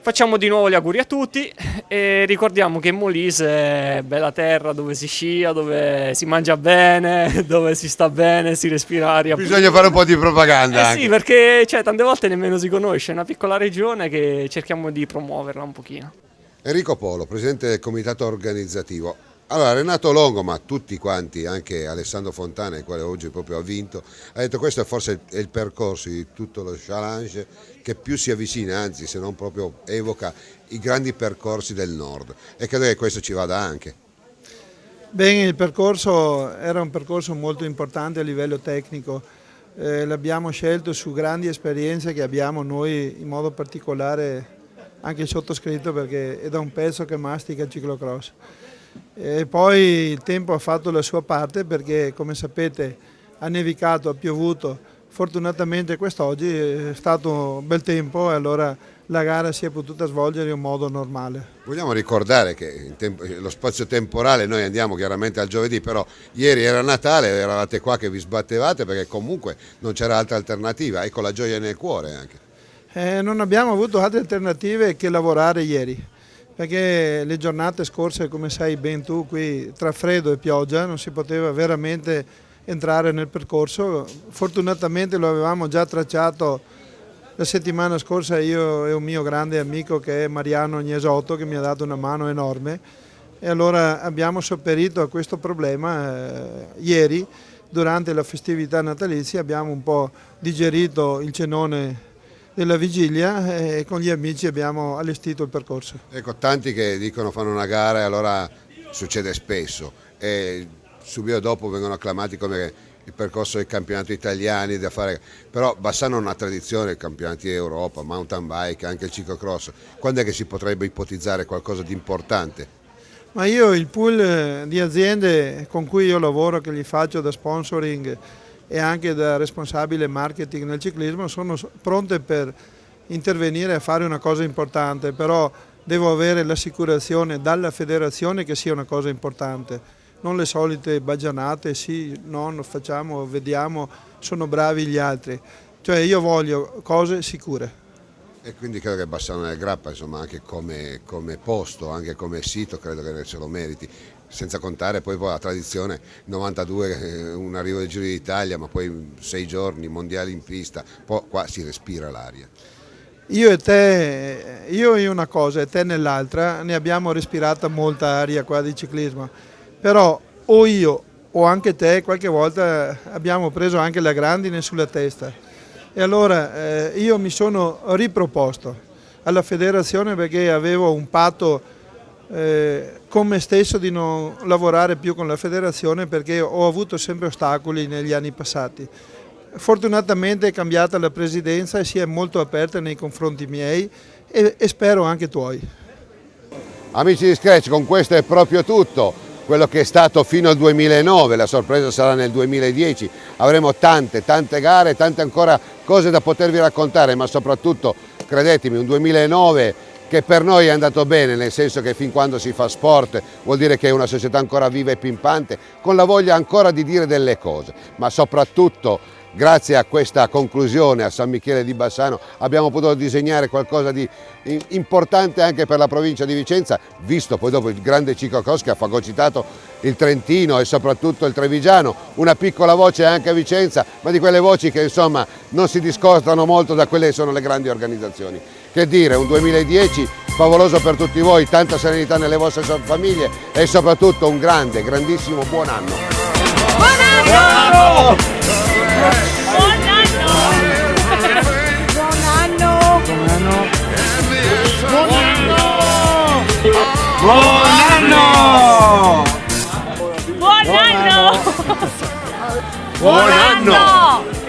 facciamo di nuovo gli auguri a tutti e ricordiamo che Molise è bella terra dove si scia, dove si mangia bene, dove si sta bene, si respira aria. Bisogna fare un po' di propaganda anche. Sì, perché tante volte nemmeno si conosce, è una piccola regione che cerchiamo di promuoverla un pochino. Enrico Polo, presidente del comitato organizzativo. Allora, Renato Longo, ma tutti quanti, anche Alessandro Fontana, il quale oggi proprio ha vinto, ha detto questo è forse il percorso di tutto lo challenge che più si avvicina, anzi se non proprio evoca i grandi percorsi del nord, e credo che questo ci vada anche. Bene, il percorso era un percorso molto importante a livello tecnico, l'abbiamo scelto su grandi esperienze che abbiamo noi, in modo particolare anche il sottoscritto, perché è da un pezzo che mastica il ciclocross. E poi il tempo ha fatto la sua parte perché, come sapete, ha nevicato, ha piovuto. Fortunatamente quest'oggi è stato un bel tempo e allora la gara si è potuta svolgere in un modo normale. Vogliamo ricordare che lo spazio temporale, noi andiamo chiaramente al giovedì, però ieri era Natale, eravate qua che vi sbattevate perché comunque non c'era altra alternativa, ecco la gioia nel cuore anche. Non abbiamo avuto altre alternative che lavorare ieri, perché le giornate scorse, come sai ben tu, qui tra freddo e pioggia non si poteva veramente entrare nel percorso. Fortunatamente lo avevamo già tracciato la settimana scorsa io e un mio grande amico che è Mariano Gnesotto, che mi ha dato una mano enorme, e allora abbiamo sopperito a questo problema ieri durante la festività natalizia. Abbiamo un po' digerito il cenone della vigilia e con gli amici abbiamo allestito il percorso. Ecco, tanti che dicono fanno una gara e allora succede spesso e subito dopo vengono acclamati come il percorso dei campionati italiani da fare, però Bassano ha una tradizione, campionati d'Europa, mountain bike, anche il ciclocross. Quando è che si potrebbe ipotizzare qualcosa di importante? Ma io il pool di aziende con cui io lavoro, che gli faccio da sponsoring e anche da responsabile marketing nel ciclismo, sono pronte per intervenire a fare una cosa importante, però devo avere l'assicurazione dalla federazione che sia una cosa importante, non le solite baggianate, sì, no, facciamo, vediamo, sono bravi gli altri, cioè io voglio cose sicure. E quindi credo che Bassano del Grappa, insomma, anche come posto, anche come sito, credo che se lo meriti. Senza contare poi la tradizione, 92 un arrivo del Giro d'Italia, ma poi 6 giorni, mondiali in pista, poi qua si respira l'aria. Io e te, io in una cosa e te nell'altra, ne abbiamo respirata molta aria qua di ciclismo, però o io o anche te qualche volta abbiamo preso anche la grandine sulla testa. E allora io mi sono riproposto alla federazione perché avevo un patto con me stesso di non lavorare più con la federazione perché ho avuto sempre ostacoli negli anni passati. Fortunatamente è cambiata la presidenza e si è molto aperta nei confronti miei e spero anche tuoi. Amici di Scratch, con questo è proprio tutto. Quello che è stato fino al 2009, la sorpresa sarà nel 2010, avremo tante gare, tante ancora cose da potervi raccontare, ma soprattutto, credetemi, un 2009 che per noi è andato bene, nel senso che fin quando si fa sport vuol dire che è una società ancora viva e pimpante, con la voglia ancora di dire delle cose, ma soprattutto grazie a questa conclusione a San Michele di Bassano abbiamo potuto disegnare qualcosa di importante anche per la provincia di Vicenza, visto poi dopo il grande ciclocross che ha fagocitato il Trentino e soprattutto il Trevigiano, una piccola voce anche a Vicenza, ma di quelle voci che insomma non si discostano molto da quelle che sono le grandi organizzazioni. Che dire, un 2010 favoloso per tutti voi, tanta serenità nelle vostre famiglie e soprattutto un grandissimo buon anno. Buon anno! Buon anno! Buon anno! Buon anno!